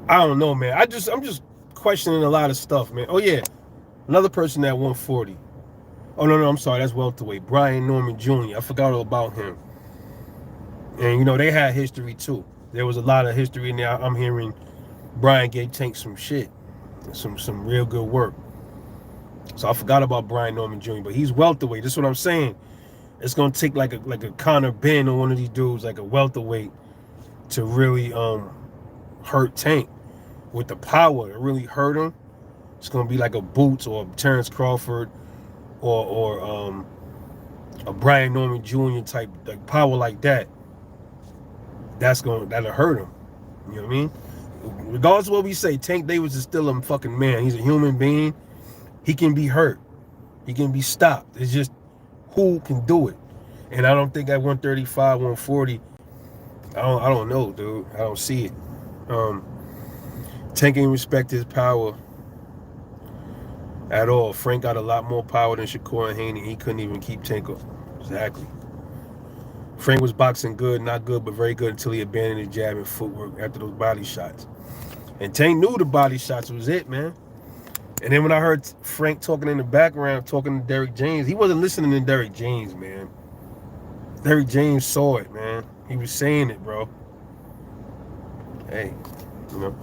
[SPEAKER 1] I don't know, man. I'm just questioning a lot of stuff, man. Oh yeah, another person at 140. Oh no, I'm sorry, that's welterweight. Brian Norman Jr. I forgot all about him. And you know they had history too. There was a lot of history in there. I'm hearing Brian gave Tank some shit, some real good work. So I forgot about Brian Norman Jr. But he's welterweight. That's what I'm saying. It's gonna take like a Conor Ben or one of these dudes, like a welterweight, to really hurt Tank with the power to really hurt him. It's gonna be like a Boots or a Terrence Crawford or a Brian Norman Jr. type, like power like that. That'll hurt him. You know what I mean? Regardless of what we say, Tank Davis is still a fucking man. He's a human being. He can be hurt. He can be stopped. It's just who can do it. And I don't think at 135, 140, I don't know, dude. I don't see it. Tank ain't respect his power at all. Frank got a lot more power than Shakur and Haney. He couldn't even keep Tank up. Exactly. Frank was boxing good, not good, but very good until he abandoned his jab and footwork after those body shots. And Tank knew the body shots was it, man. And then when I heard Frank talking in the background, talking to Derrick James, he wasn't listening to Derrick James, man. Derrick James saw it, man. He was saying it, bro. Hey, you know.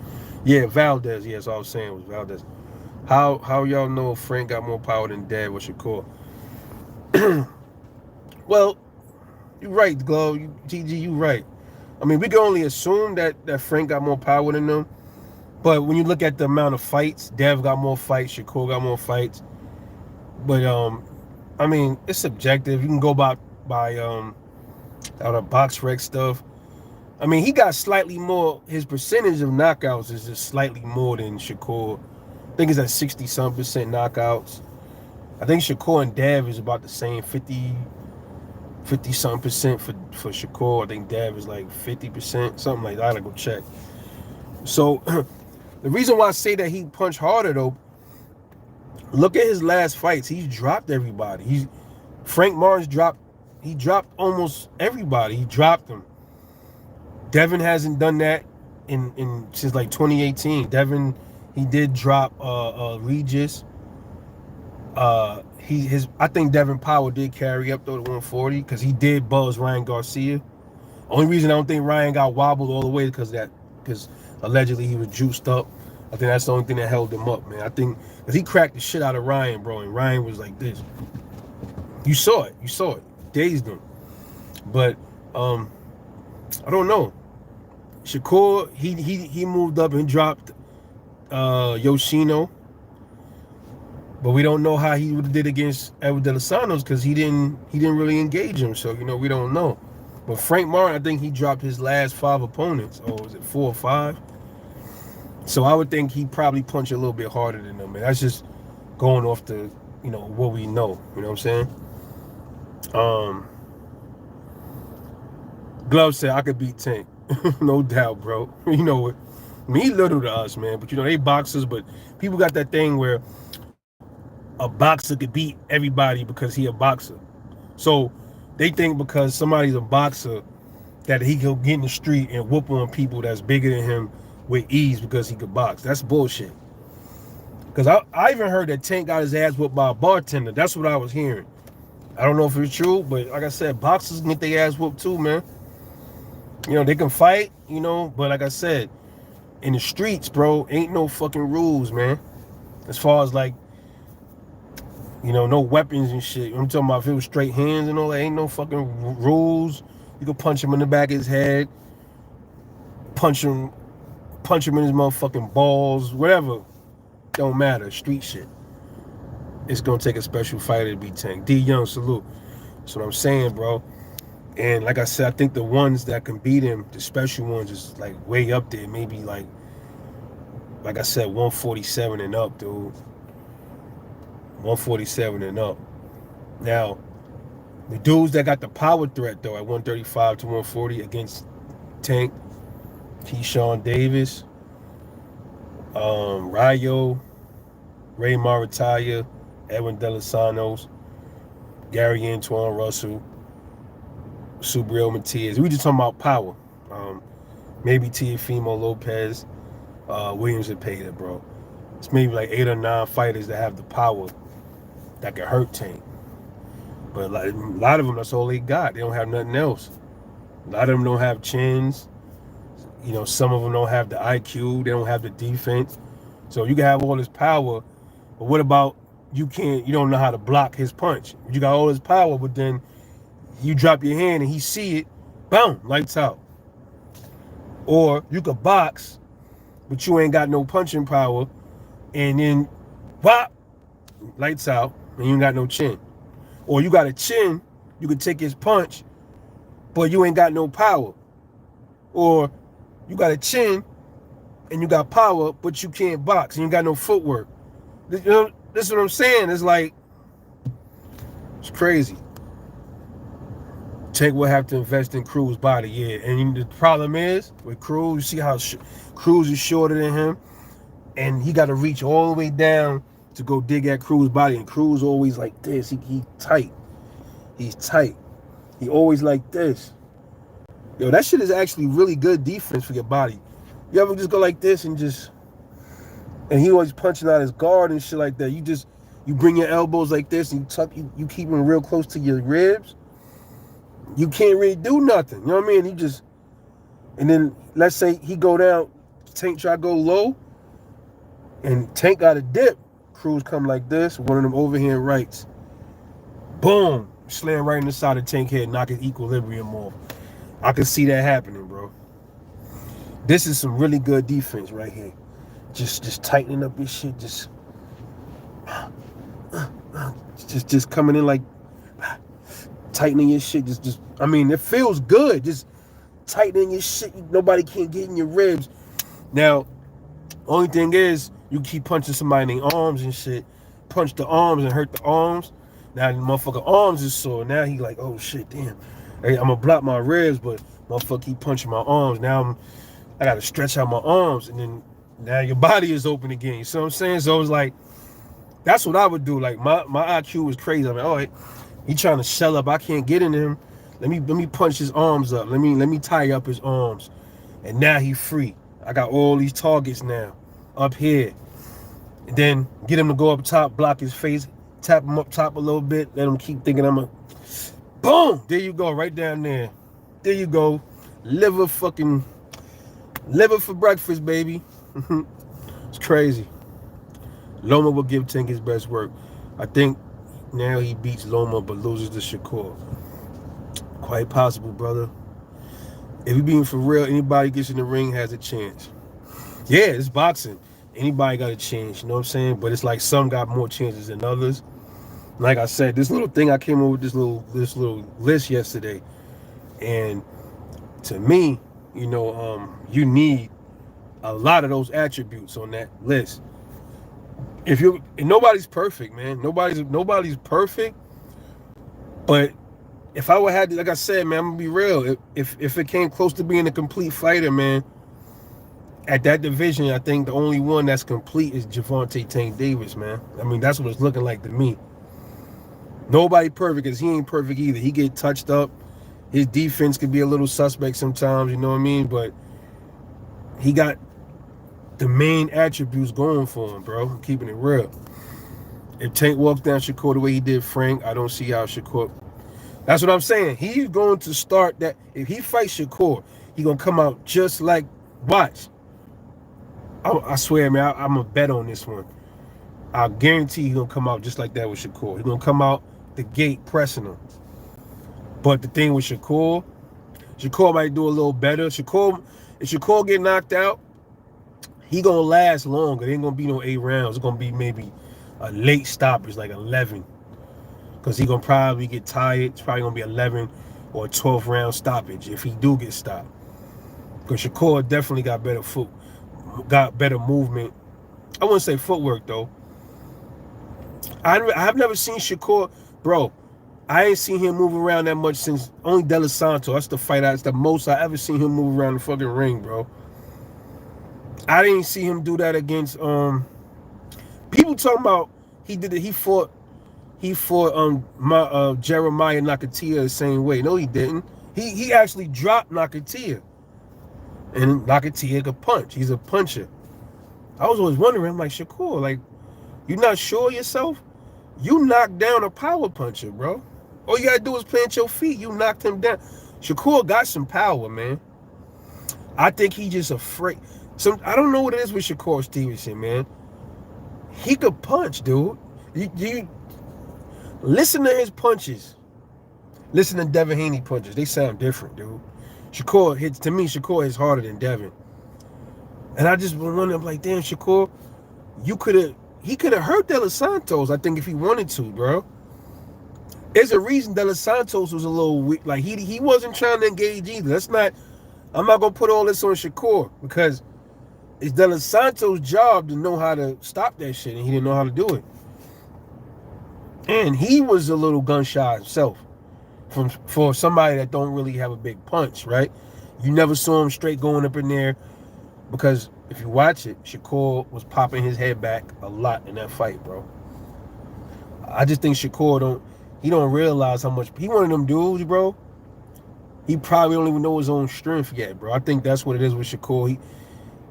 [SPEAKER 1] Yeah, Valdez. Yeah, that's all I was saying was Valdez. How y'all know Frank got more power than Dad with Shakur? Well, you're right, Glove. GG, you right. I mean, we can only assume that Frank got more power than them. But when you look at the amount of fights, Dev got more fights, Shakur got more fights. But I mean, it's subjective. You can go by out of box rec stuff. I mean, he got slightly more. His percentage of knockouts is just slightly more than Shakur. I think it's at 60-some% knockouts. I think Shakur and Dev is about the same, 50-some% for Shakur. I think Dev is like 50%, something like that. I gotta go check. So the reason why I say that he punched harder though, look at his last fights. He's dropped everybody. Frank Martin's dropped He dropped almost everybody. He dropped them. Devin hasn't done that in since like 2018. Devin, he did drop Regis. I think Devin Powell did carry up though to 140 because he did buzz Ryan Garcia. Only reason I don't think Ryan got wobbled all the way because allegedly he was juiced up. I think that's the only thing that held him up, man. I think because he cracked the shit out of Ryan, bro, and Ryan was like this. You saw it, dazed him. But I don't know. Shakur, he moved up and dropped Yoshino. But we don't know how he would have did against Edward De Los Santos because he didn't really engage him. So, we don't know. But Frank Martin, I think he dropped his last 5 opponents. Or was it 4 or 5? So I would think he probably punched a little bit harder than them. And that's just going off the, what we know. You know what I'm saying? Glove said I could beat Tank. No doubt, bro. You know what? I mean, he little to us, man. But, they boxers. But people got that thing where a boxer could beat everybody because he a boxer. So they think because somebody's a boxer that he can get in the street and whoop on people that's bigger than him with ease because he could box. That's bullshit. Because I even heard that Tank got his ass whooped by a bartender. That's what I was hearing. I don't know if it's true, but like I said, boxers can get their ass whooped too, man. They can fight, but like I said, in the streets, bro, ain't no fucking rules, man. As far as like, no weapons and shit. I'm talking about if it was straight hands and all that, ain't no fucking rules. You could punch him in the back of his head, punch him in his motherfucking balls, whatever. Don't matter. Street shit. It's gonna take a special fighter to beat Tank. D Young, salute. That's what I'm saying, bro. And like I said, I think the ones that can beat him, the special ones, is like way up there. Maybe like I said, 147 and up, dude. 147 and up. Now, the dudes that got the power threat though at 135 to 140 against Tank, Keyshawn Davis, Rayo, Ray Maritaya, Edwin De Los Santos, Gary Antoine Russell, Subriel Matias. We just talking about power. Maybe Teofimo Lopez, Williams and Payton, bro. It's maybe like 8 or 9 fighters that have the power that can hurt Tank. But like, a lot of them, that's all they got. They don't have nothing else. A lot of them don't have chins. Some of them don't have the IQ. They don't have the defense. So you can have all this power, but what about you don't know how to block his punch? You got all this power, but then you drop your hand and he see it, boom, lights out. Or you could box, but you ain't got no punching power, and then whop, lights out, and you ain't got no chin. Or you got a chin, you could take his punch, but you ain't got no power. Or you got a chin and you got power, but you can't box and you got no footwork. This is what I'm saying. It's like, it's crazy. Tank will have to invest in Cruz's body, yeah. And the problem is with Cruz, you see how Cruz is shorter than him, and he got to reach all the way down to go dig at Cruz's body. And Cruz always like this. He tight. He's tight. He always like this. Yo, that shit is actually really good defense for your body. You ever just go like this and he always punching out his guard and shit like that. You bring your elbows like this and you keep them real close to your ribs. You can't really do nothing. You know what I mean? And then let's say he go down, Tank try to go low, and Tank got a dip. Cruz come like this, one of them overhand rights. Boom. Slam right in the side of Tank head, knock his equilibrium off. I can see that happening, bro. This is some really good defense right here. Just tightening up your shit, just coming in like tightening your shit. I mean, it feels good. Just tightening your shit. Nobody can get in your ribs. Now, only thing is, you keep punching somebody in their arms and shit. Punch the arms and hurt the arms. Now the motherfucker arms is sore. Now he like, oh shit, damn. Hey, I'm gonna block my ribs, but motherfucker keep punching my arms. Now I gotta stretch out my arms, and then now your body is open again. You see what I'm saying? So it's like, that's what I would do. Like my IQ was crazy. I'm like, all right, He trying to shell up. I can't get in him. Let me punch his arms up. Let me tie up his arms. And now he free. I got all these targets now up here. And then get him to go up top, block his face, tap him up top a little bit, let him keep thinking I'm a boom! There you go, right down there. There you go. Liver for breakfast, baby. It's crazy. Loma will give Tank his best work. I think now he beats Loma but loses to Shakur. Quite possible, brother. If you being for real, anybody gets in the ring has a chance. Yeah, it's boxing. Anybody got a chance, you know what I'm saying? But it's like some got more chances than others. Like I said, this little thing, I came up with this little list yesterday. And to me, you need a lot of those attributes on that list. And nobody's perfect, man. Nobody's perfect. But if I would have, like I said, man, I'm gonna be real. If it came close to being a complete fighter, man, at that division, I think the only one that's complete is Gervonta Tank Davis, man. I mean, that's what it's looking like to me. Nobody perfect, because he ain't perfect either. He get touched up. His defense could be a little suspect sometimes, you know what I mean? But he got the main attributes going for him, bro. I'm keeping it real. If Tank walks down Shakur the way he did Frank, I don't see how Shakur... That's what I'm saying. He's going to start that. If he fights Shakur, he's going to come out just like... Watch. I swear, man, I'm going to bet on this one. I guarantee he's going to come out just like that with Shakur. He's going to come out the gate pressing him. But the thing with Shakur might do a little better. If Shakur get knocked out, he going to last longer. It ain't going to be no 8 rounds. It's going to be maybe a late stoppage, like 11. Because he's going to probably get tired. It's probably going to be 11 or a 12 round stoppage if he do get stopped. Because Shakur definitely got better movement. I wouldn't say footwork, though. I've never seen Shakur, bro. I ain't seen him move around that much since only De La Santo. That's the fight. That's the most I ever seen him move around the fucking ring, bro. I didn't see him do that against people talking about he did it. He fought Jeremiah Nakatia the same way. No, he didn't. He actually dropped Nakatia, and Nakatia could punch. He's a puncher. I was always wondering, I'm like, Shakur, like, you not sure of yourself? You knocked down a power puncher, bro. All you gotta do is plant your feet. You knocked him down. Shakur got some power, man. I think he just afraid. I don't know what it is with Shakur Stevenson, man. He could punch, dude. You listen to his punches. Listen to Devin Haney punches. They sound different, dude. Shakur hits harder than Devin. And I just wonder, I'm like, damn, Shakur, he could have hurt De Los Santos, I think, if he wanted to, bro. There's a reason De Los Santos was a little weak. Like, he wasn't trying to engage either. I'm not going to put all this on Shakur, because it's De Los Santos' job to know how to stop that shit, and he didn't know how to do it. And he was a little gun shy himself for somebody that don't really have a big punch, right? You never saw him straight going up in there, because if you watch it, Shakur was popping his head back a lot in that fight, bro. I just think Shakur don't realize how much he one of them dudes, bro. He probably don't even know his own strength yet, bro. I think that's what it is with Shakur.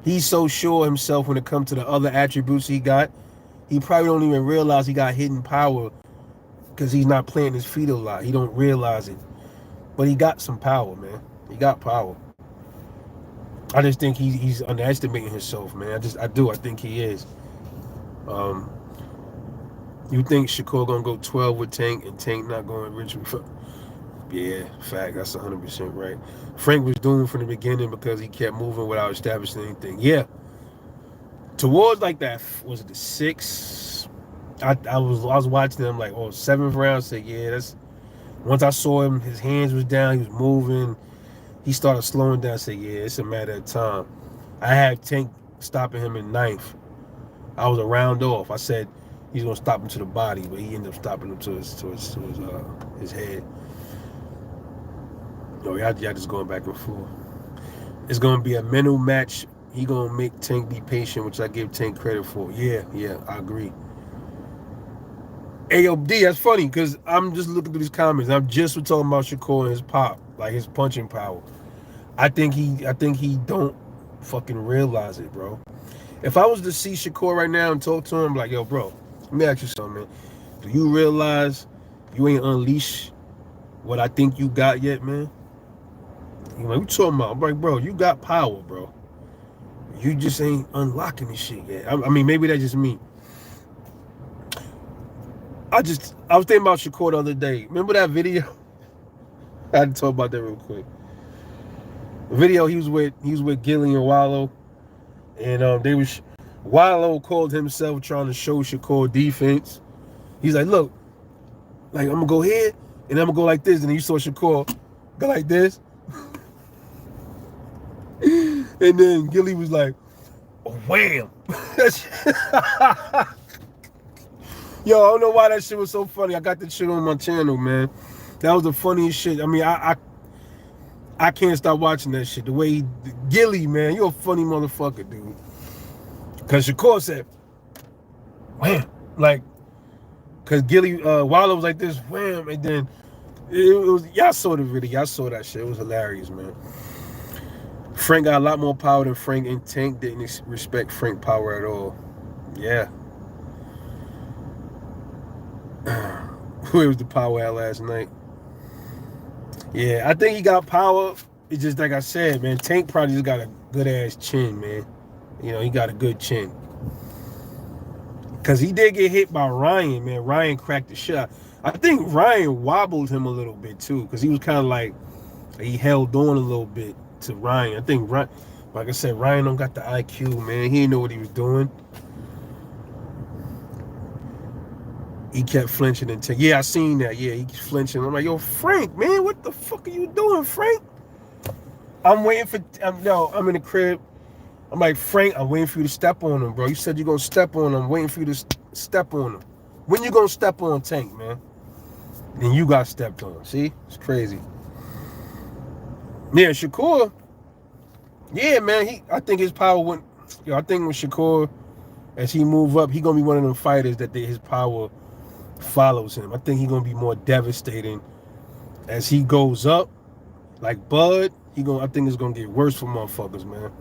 [SPEAKER 1] He's so sure of himself when it comes to the other attributes he got. He probably don't even realize he got hidden power because he's not planting his feet a lot. He don't realize it. But he got some power, man. He got power. I just think he's underestimating himself, man. I think he is. You think Shakur gonna go 12 with Tank and Tank not going rich? Yeah, fact. That's 100% right. Frank was doomed from the beginning because he kept moving without establishing anything. Yeah. Towards like that, was it the 6th? I was watching him like, 7th round. Said, yeah, that's. Once I saw him, his hands was down. He was moving. He started slowing down. I said, yeah, it's a matter of time. I had Tank stopping him in 9th. I was a round off. I said he's gonna stop him to the body, but he ended up stopping him to his head. No, y'all just going back and forth. It's gonna be a mental match. He gonna make Tank be patient, which I give Tank credit for. Yeah, I agree. AOD, that's funny because I'm just looking through these comments. I'm just talking about Shakur and his pop, like his punching power. I think he don't fucking realize it, bro. If I was to see Shakur right now and talk to him, like, yo, bro, let me ask you something, man. Do you realize you ain't unleashed what I think you got yet, man? You know, what you talking about? I'm like, bro, you got power, bro. You just ain't unlocking this shit yet. I mean, maybe that's just me. I was thinking about Shakur the other day. Remember that video? I had to talk about that real quick. The video he was with Gilly and Wallow, and Wallow called himself trying to show Shakur defense. He's like, look, like I'm gonna go here and I'm gonna go like this, and then you saw Shakur go like this, and then Gilly was like, oh, wham. Yo, I don't know why that shit was so funny. I got that shit on my channel, man. That was the funniest shit. I mean, I can't stop watching that shit. The way Gilly, man, you're a funny motherfucker, dude. Cause Shakur said, wham, like, cause Gilly, Wallow was like this, wham, and then it was, y'all saw the video, y'all saw that shit. It was hilarious, man. Frank got a lot more power than Frank, and Tank didn't respect Frank power at all. Yeah. Where was the power at last night? Yeah, I think he got power. It's just like I said, man. Tank probably just got a good ass chin, man. You know, he got a good chin. Because he did get hit by Ryan, man. Ryan cracked the shot. I think Ryan wobbled him a little bit, too. Because he was kind of like, he held on a little bit to Ryan. I think, Ryan, like I said, Ryan don't got the IQ, man. He didn't know what he was doing. He kept flinching and yeah, I seen that. Yeah, he's flinching. I'm like, yo, Frank, man, what the fuck are you doing, Frank? I'm waiting for, I'm in the crib. I'm like, Frank, I'm waiting for you to step on him, bro. You said you're going to step on him. I'm waiting for you to step on him. When you going to step on Tank, man? Then you got stepped on. See? It's crazy. Yeah, Shakur. Yeah, man, I think his power went, I think with Shakur, as he move up, he going to be one of them fighters that his power follows him. I think he's gonna be more devastating as he goes up. Like Bud, I think it's gonna get worse for motherfuckers, man.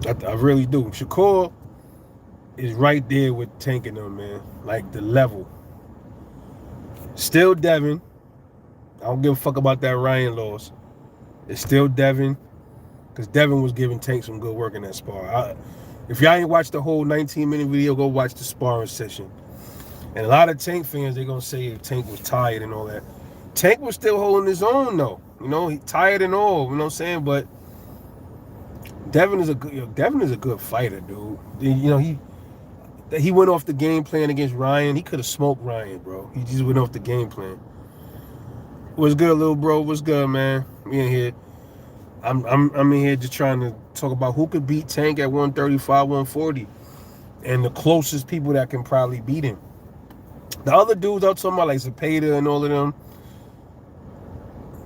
[SPEAKER 1] I really do. Shakur is right there with Tank and them, man. Like the level. Still Devin. I don't give a fuck about that Ryan loss. It's still Devin, because Devin was giving Tank some good work in that spar. If y'all ain't watched the whole 19-minute video, go watch the sparring session. And a lot of Tank fans, they're going to say Tank was tired and all that. Tank was still holding his own, though. You know, he tired and all, you know what I'm saying? But Devin is a good fighter, dude. You know, he went off the game plan against Ryan. He could have smoked Ryan, bro. He just went off the game plan. What's good, little bro? What's good, man? Me in here. I'm in here just trying to talk about who could beat Tank at 135, 140. And the closest people that can probably beat him. The other dudes I'm talking about, like Zepeda and all of them,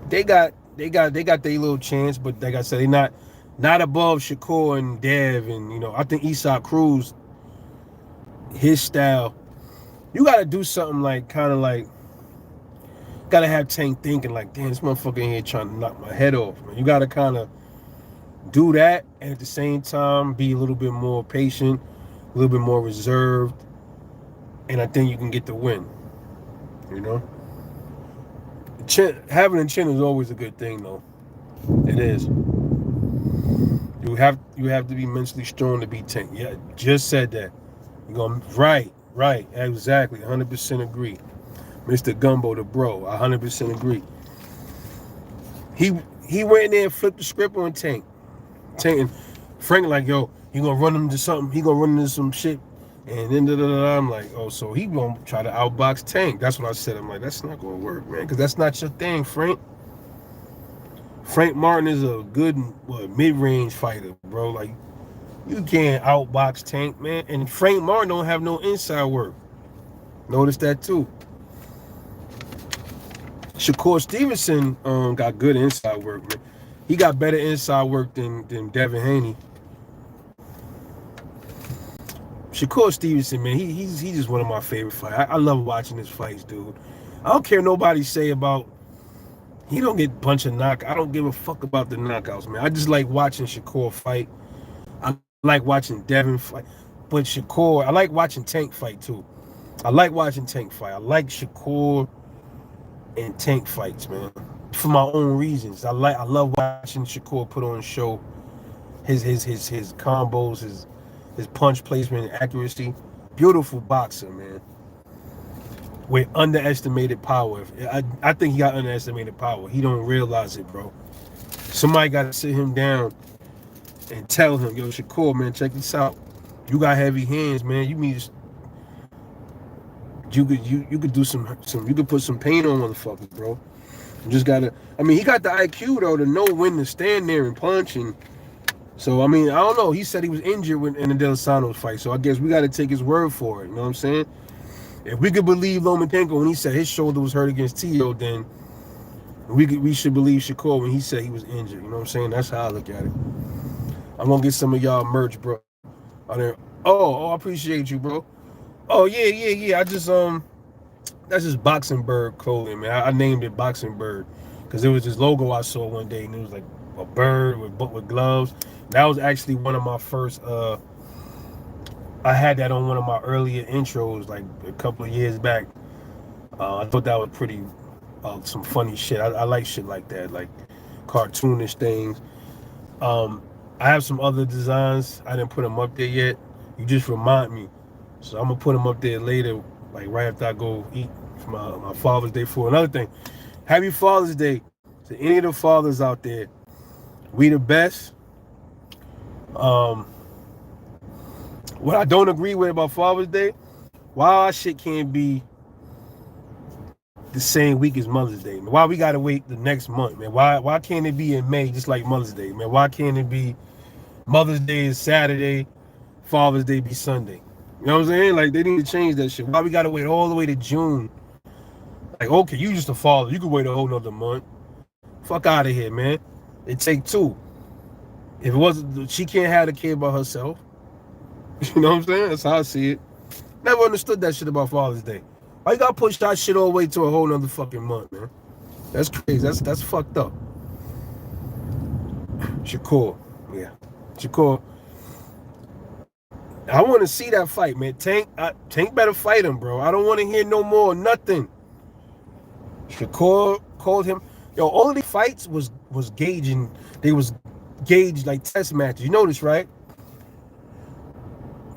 [SPEAKER 1] they got their little chance, but like I said, they not above Shakur and Dev, and you know, I think Isak Cruz, his style, you gotta do something like gotta have Tank thinking like, damn, this motherfucker in here trying to knock my head off, man. You gotta kind of do that, and at the same time be a little bit more patient, a little bit more reserved. And I think you can get the win, you know? Having a chin is always a good thing, though. It is. You have to be mentally strong to beat Tank. Yeah, just said that. You're going right, exactly, 100% agree. Mr. Gumbo, the bro, 100% agree. He went in there and flipped the script on Tank. Tank and Frank like, yo, he gonna run him into something. He gonna run into some shit. And then I'm like, oh, so he gonna try to outbox Tank. That's what I said. I'm like, that's not gonna work, man, because that's not your thing, Frank. Frank Martin is a good mid-range fighter, bro. Like, you can't outbox Tank, man. And Frank Martin don't have no inside work. Notice that too. Shakur Stevenson got good inside work, man. He got better inside work than Devin Haney. Shakur Stevenson, man, he's just one of my favorite fights. I love watching his fights, dude. I don't care nobody say about he don't get a bunch of knock. I don't give a fuck about the knockouts, man. I just like watching Shakur fight. I like watching Devin fight. But Shakur, I like watching Tank fight too. I like watching Tank fight. I like Shakur and Tank fights, man. For my own reasons. I love watching Shakur put on a show. His combos, his punch placement and accuracy. Beautiful boxer, man. With underestimated power. I think he got underestimated power. He don't realize it, bro. Somebody got to sit him down and tell him, yo, Shakur, man, check this out. You got heavy hands, man. You could do some you could put some pain on motherfuckers, bro. You just gotta. I mean, he got the IQ though to know when to stand there and punch. And so I mean, I don't know. He said he was injured in the De Los Santos fight, so I guess we got to take his word for it. You know what I'm saying? If we could believe Lomachenko when he said his shoulder was hurt against Tio, then we should believe Shakur when he said he was injured. You know what I'm saying? That's how I look at it. I'm gonna get some of y'all merch, bro. I appreciate you, bro. Oh yeah. I just that's just Boxing Bird clothing, man. I named it Boxing Bird because it was this logo I saw one day, and it was like a bird with gloves. That was actually one of my first. I had that on one of my earlier intros, like a couple of years back. I thought that was pretty, some funny shit. I like shit like that, like cartoonish things. I have some other designs. I didn't put them up there yet. You just remind me. So I'm going to put them up there later, like right after I go eat for my Father's Day food. Another thing, happy Father's Day to any of the fathers out there. We the best. What I don't agree with about Father's Day, why our shit can't be the same week as Mother's Day, man? Why we gotta wait the next month, man? Why can't it be in May just like Mother's Day, man? Why can't it be Mother's Day is Saturday, Father's Day be Sunday? You know what I'm saying? Like, they need to change that shit. Why we gotta wait all the way to June? Like, okay, you just a father. You could wait a whole nother month. Fuck out of here, man. It take two. If it wasn't, she can't have the kid by herself. You know what I'm saying? That's how I see it. Never understood that shit about Father's Day. Why you gotta push that shit all the way to a whole nother fucking month, man? That's crazy. That's fucked up. Shakur. Yeah. Shakur. I want to see that fight, man. Tank better fight him, bro. I don't want to hear no more, nothing. Shakur called him. Yo, all of these fights was gauging. They was gauged like test matches. You know this, right?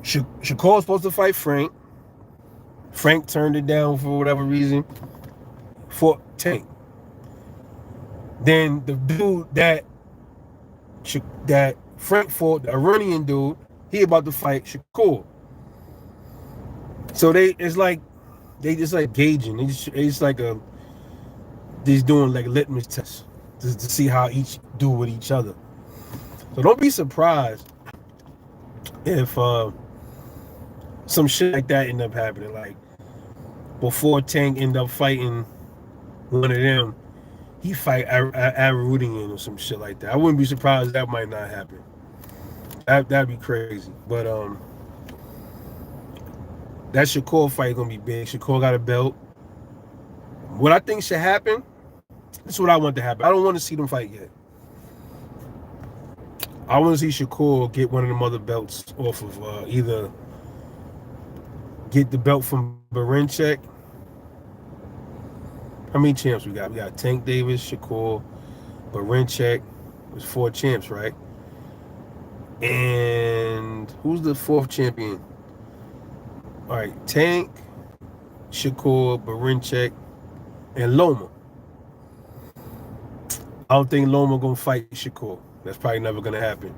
[SPEAKER 1] Shakur was supposed to fight Frank. Frank turned it down for whatever reason. For Tank. Then the dude that Frank fought, the Iranian dude, he about to fight Shakur. So they just like gauging. It's like they's doing like litmus tests to see how each do with each other. So don't be surprised if some shit like that end up happening. Like before Tank end up fighting one of them, he fight Arudian or some shit like that. I wouldn't be surprised that might not happen. That'd be crazy. But that Shakur fight gonna be big. Shakur got a belt. What I think should happen, this is what I want to happen. I don't want to see them fight yet. I want to see Shakur get one of them other belts off of either get the belt from Berinchek. How many champs we got? We got Tank Davis, Shakur, Berinchek. There's 4 champs, right? And who's the 4th champion? All right, Tank, Shakur, Berinchek, and Loma. I don't think Loma gonna fight Shakur. That's probably never gonna happen.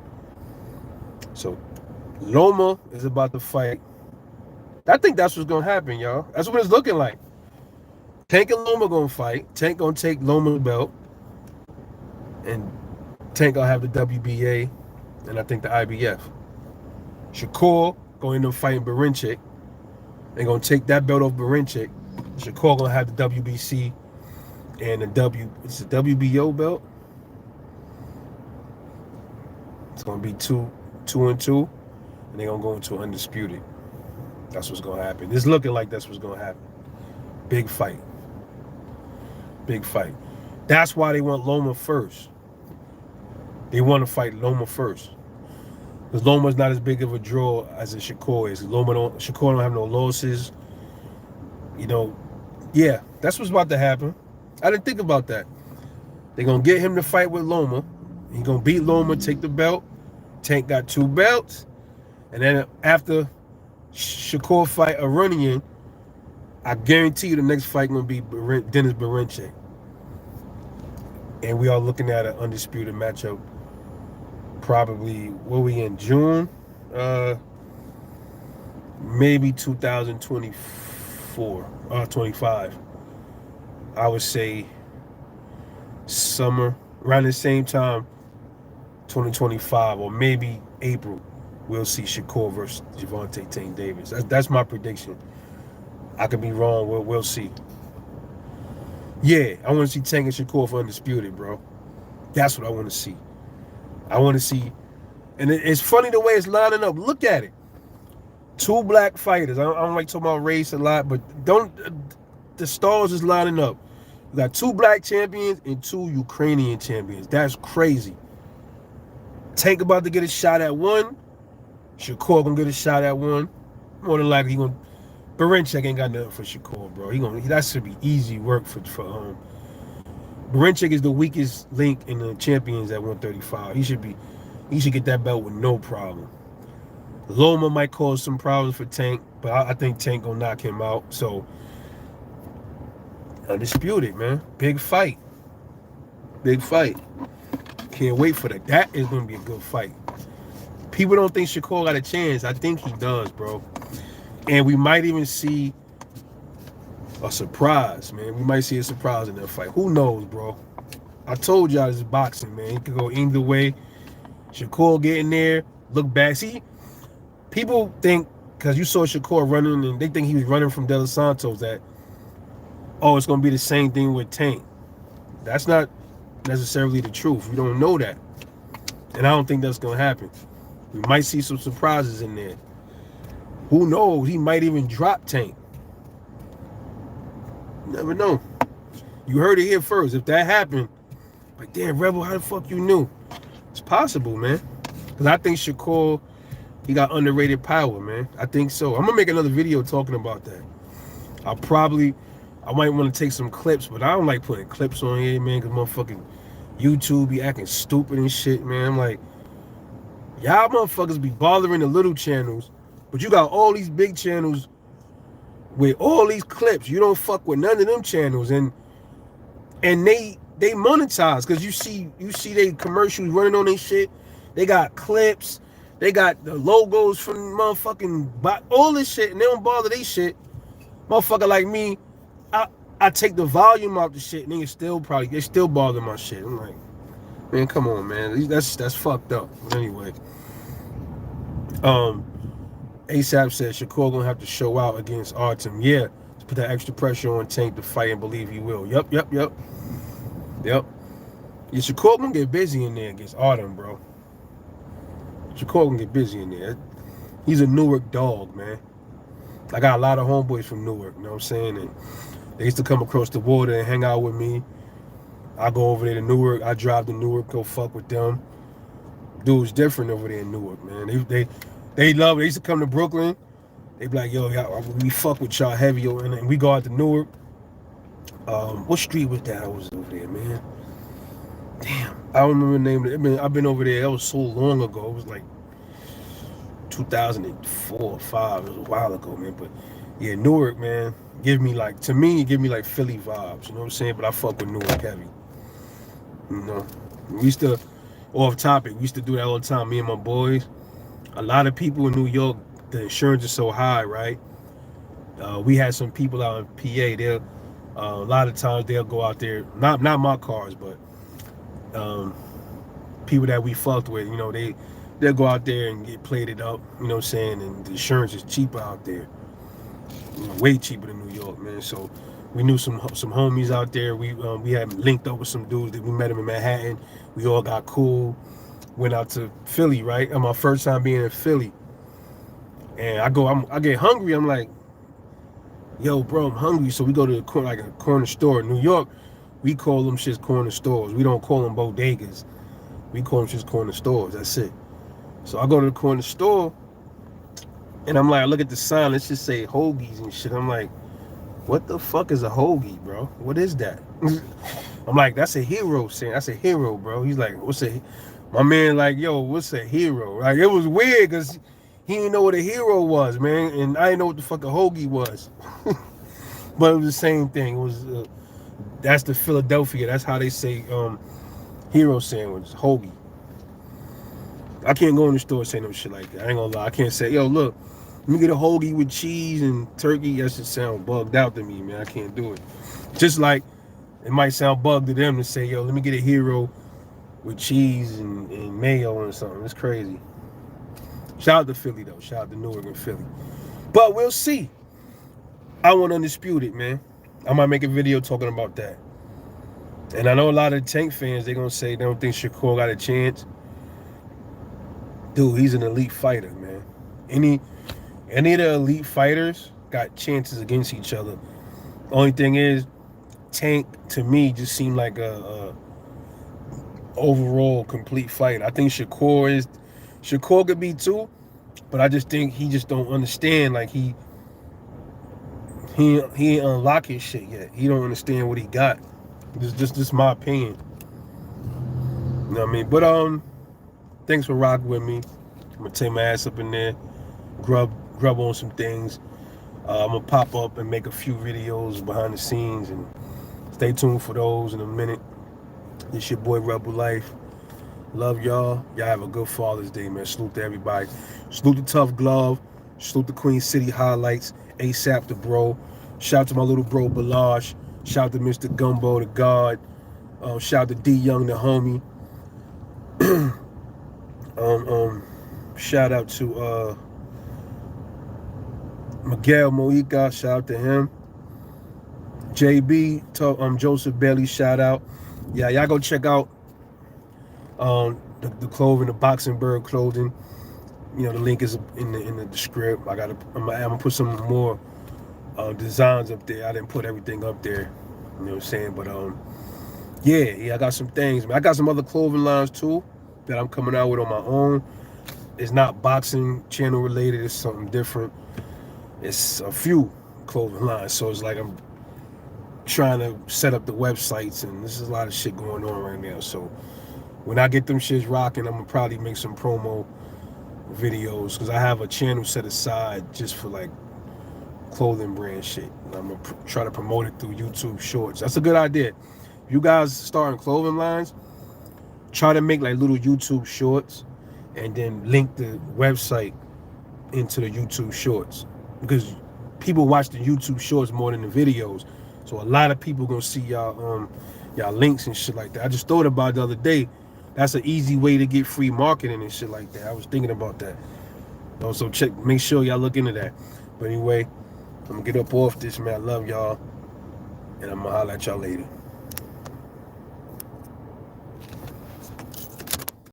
[SPEAKER 1] So Loma is about to fight. I think that's what's gonna happen, y'all. That's what it's looking like. Tank and Loma gonna fight. Tank gonna take Loma's belt, and Tank gonna have the WBA, and I think the IBF. Shakur gonna end up fighting Berinchek. They're gonna take that belt off Berinchek. Shakur gonna have the WBC and it's the WBO belt. It's gonna be two and two, and they're gonna go into undisputed. That's what's gonna happen. It's looking like that's what's gonna happen. Big fight. Big fight. That's why they want Loma first. They want to fight Loma first. Because Loma's not as big of a draw as a Shakur is. Shakur don't have no losses. You know, yeah, that's what's about to happen. I didn't think about that. They're going to get him to fight with Loma. He's going to beat Loma, take the belt. Tank got 2 belts. And then after Shakur fight Iranian, I guarantee you the next fight going to be Dennis Berinchek. And we are looking at an undisputed matchup. Probably, what we in, June? Maybe 2024, 25. I would say summer, around the same time, 2025, or maybe April, we'll see Shakur versus Gervonta Tank Davis. That's my prediction. I could be wrong. We'll see. Yeah, I want to see Tank and Shakur for undisputed, bro. That's what I want to see. I want to see, and it's funny the way it's lining up. Look at it. 2 black fighters. I don't like talking about race a lot, but the stars is lining up. You got 2 black champions and 2 Ukrainian champions. That's crazy. Tank about to get a shot at 1. Shakur gonna get a shot at 1. More than likely, Berinchek ain't got nothing for Shakur, bro. That should be easy work for Berinchek is the weakest link in the champions at 135. He should get that belt with no problem. Loma might cause some problems for Tank, but I think Tank gonna knock him out. So undisputed, man. Big fight. Big fight. Can't wait for that. That is gonna be a good fight. People don't think Shakur got a chance. I think he does, bro. And we might even see a surprise, man. We might see a surprise in that fight. Who knows, bro? I told y'all this is boxing, man. It could go either way. Shakur getting there, look back. See, people think, because you saw Shakur running, and they think he was running from De Los Santos, that, oh, it's going to be the same thing with Tank. That's not necessarily the truth. We don't know that. And I don't think that's going to happen. We might see some surprises in there. Who knows? He might even drop Tank. Never know. You heard it here first. If that happened, like, damn, Rebel, how the fuck you knew? It's possible, man. Because I think Shakur, he got underrated power, man. I think so. I'm going to make another video talking about that. I might want to take some clips, but I don't like putting clips on here, man, because motherfucking YouTube be acting stupid and shit, man. I'm like, y'all motherfuckers be bothering the little channels, but you got all these big channels with all these clips. You don't fuck with none of them channels, and they monetize, because you see they commercials running on their shit. They got clips, they got the logos from motherfucking all this shit, and they don't bother they shit. Motherfucker like me, I take the volume out the shit, and they still bother my shit. I'm like, man, come on, man. That's fucked up. But anyway, ASAP said Shakur gonna have to show out against Artem. Yeah, to put that extra pressure on Tank to fight and believe he will. Yep. Yeah, Shakur gonna get busy in there against Artem, bro. Shakur gonna get busy in there. He's a Newark dog, man. I got a lot of homeboys from Newark, you know what I'm saying? And they used to come across the water and hang out with me. I go over there to Newark. I drive to Newark, go fuck with them. Dude's different over there in Newark, man. They love it. They used to come to Brooklyn. They be like, yo, we fuck with y'all heavy, and we go out to Newark. What street was that I was over there, man? Damn, I don't remember the name of it. I've been over there. That was so long ago. It was like 2004 or 5. It was a while ago, man. But yeah, Newark, man, give me like Philly vibes. You know what I'm saying? But I fuck with Newark heavy. You know, we used to, off topic, we used to do that all the time. Me and my boys. A lot of people in New York, the insurance is so high, right? We had some people out in PA. A lot of times they'll go out there. Not my cars, but people that we fucked with. You know, they'll go out there and get plated up. You know what I'm saying? And the insurance is cheaper out there. You know, way cheaper than New York, man. So we knew some homies out there. We had linked up with some dudes that we met them in Manhattan. We all got cool. Went out to Philly, right? On my first time being in Philly. And I get hungry. I'm like, yo, bro, I'm hungry. So we go to like a corner store. In New York, we call them shits corner stores. We don't call them bodegas. We call them just corner stores. That's it. So I go to the corner store, and I'm like, I look at the sign. Let's just say hoagies and shit. I'm like, what the fuck is a hoagie, bro? What is that? I'm like, that's a hero saying. That's a hero, bro. He's like, what's a? My man, like, yo, what's a hero? Like, it was weird because he didn't know what a hero was, man, and I didn't know what the fuck a hoagie was. But it was the same thing. It was that's the Philadelphia. That's how they say hero sandwich, hoagie. I can't go in the store and say no shit like that. I ain't gonna lie. I can't say, yo, look, let me get a hoagie with cheese and turkey. That should sound bugged out to me, man. I can't do it. Just like it might sound bugged to them to say, yo, let me get a hero with cheese and mayo or something. It's crazy. Shout out to Philly, though. Shout out to Newark and Philly. But we'll see. I want Undisputed, man. I might make a video talking about that. And I know a lot of Tank fans, they're going to say they don't think Shakur got a chance. Dude, he's an elite fighter, man. Any of the elite fighters got chances against each other. Only thing is, Tank, to me, just seemed like a overall complete fighter. I think Shakur could be too, but I just think he just don't understand. Like he ain't unlock his shit yet. He don't understand what he got. This my opinion. You know what I mean? But thanks for rocking with me. I'm gonna take my ass up in there, grub on some things. I'm gonna pop up and make a few videos behind the scenes, and stay tuned for those in a minute. It's your boy Rebel Life. Love y'all. Y'all have a good Father's Day, man. Salute to everybody. Salute to Tough Glove. Salute to Queen City Highlights. ASAP the bro. Shout out to my little bro Balaj. Shout out to Mr. Gumbo the God. Shout out to D Young the homie. Shout out to Miguel Moica. Shout out to him. JB, Joseph Bailey. Shout out. Yeah, y'all go check out the clothing, the Boxingberg clothing. You know, the link is in the script. I'm gonna put some more designs up there. I didn't put everything up there. You know what I'm saying? But yeah, I got some things, man. I got some other clothing lines too that I'm coming out with on my own. It's not boxing channel related. It's something different. It's a few clothing lines, so it's like I'm trying to set up the websites, and there's a lot of shit going on right now. So when I get them shits rocking, I'm gonna probably make some promo videos, because I have a channel set aside just for like clothing brand shit. And I'm gonna try to promote it through YouTube Shorts. That's a good idea. If you guys starting clothing lines, try to make like little YouTube Shorts, and then link the website into the YouTube Shorts, because people watch the YouTube Shorts more than the videos. So a lot of people gonna see y'all links and shit like that. I just thought about it the other day. That's an easy way to get free marketing and shit like that. I was thinking about that. So make sure y'all look into that. But anyway, I'm gonna get up off this, man. I love y'all, and I'm gonna holler at y'all later.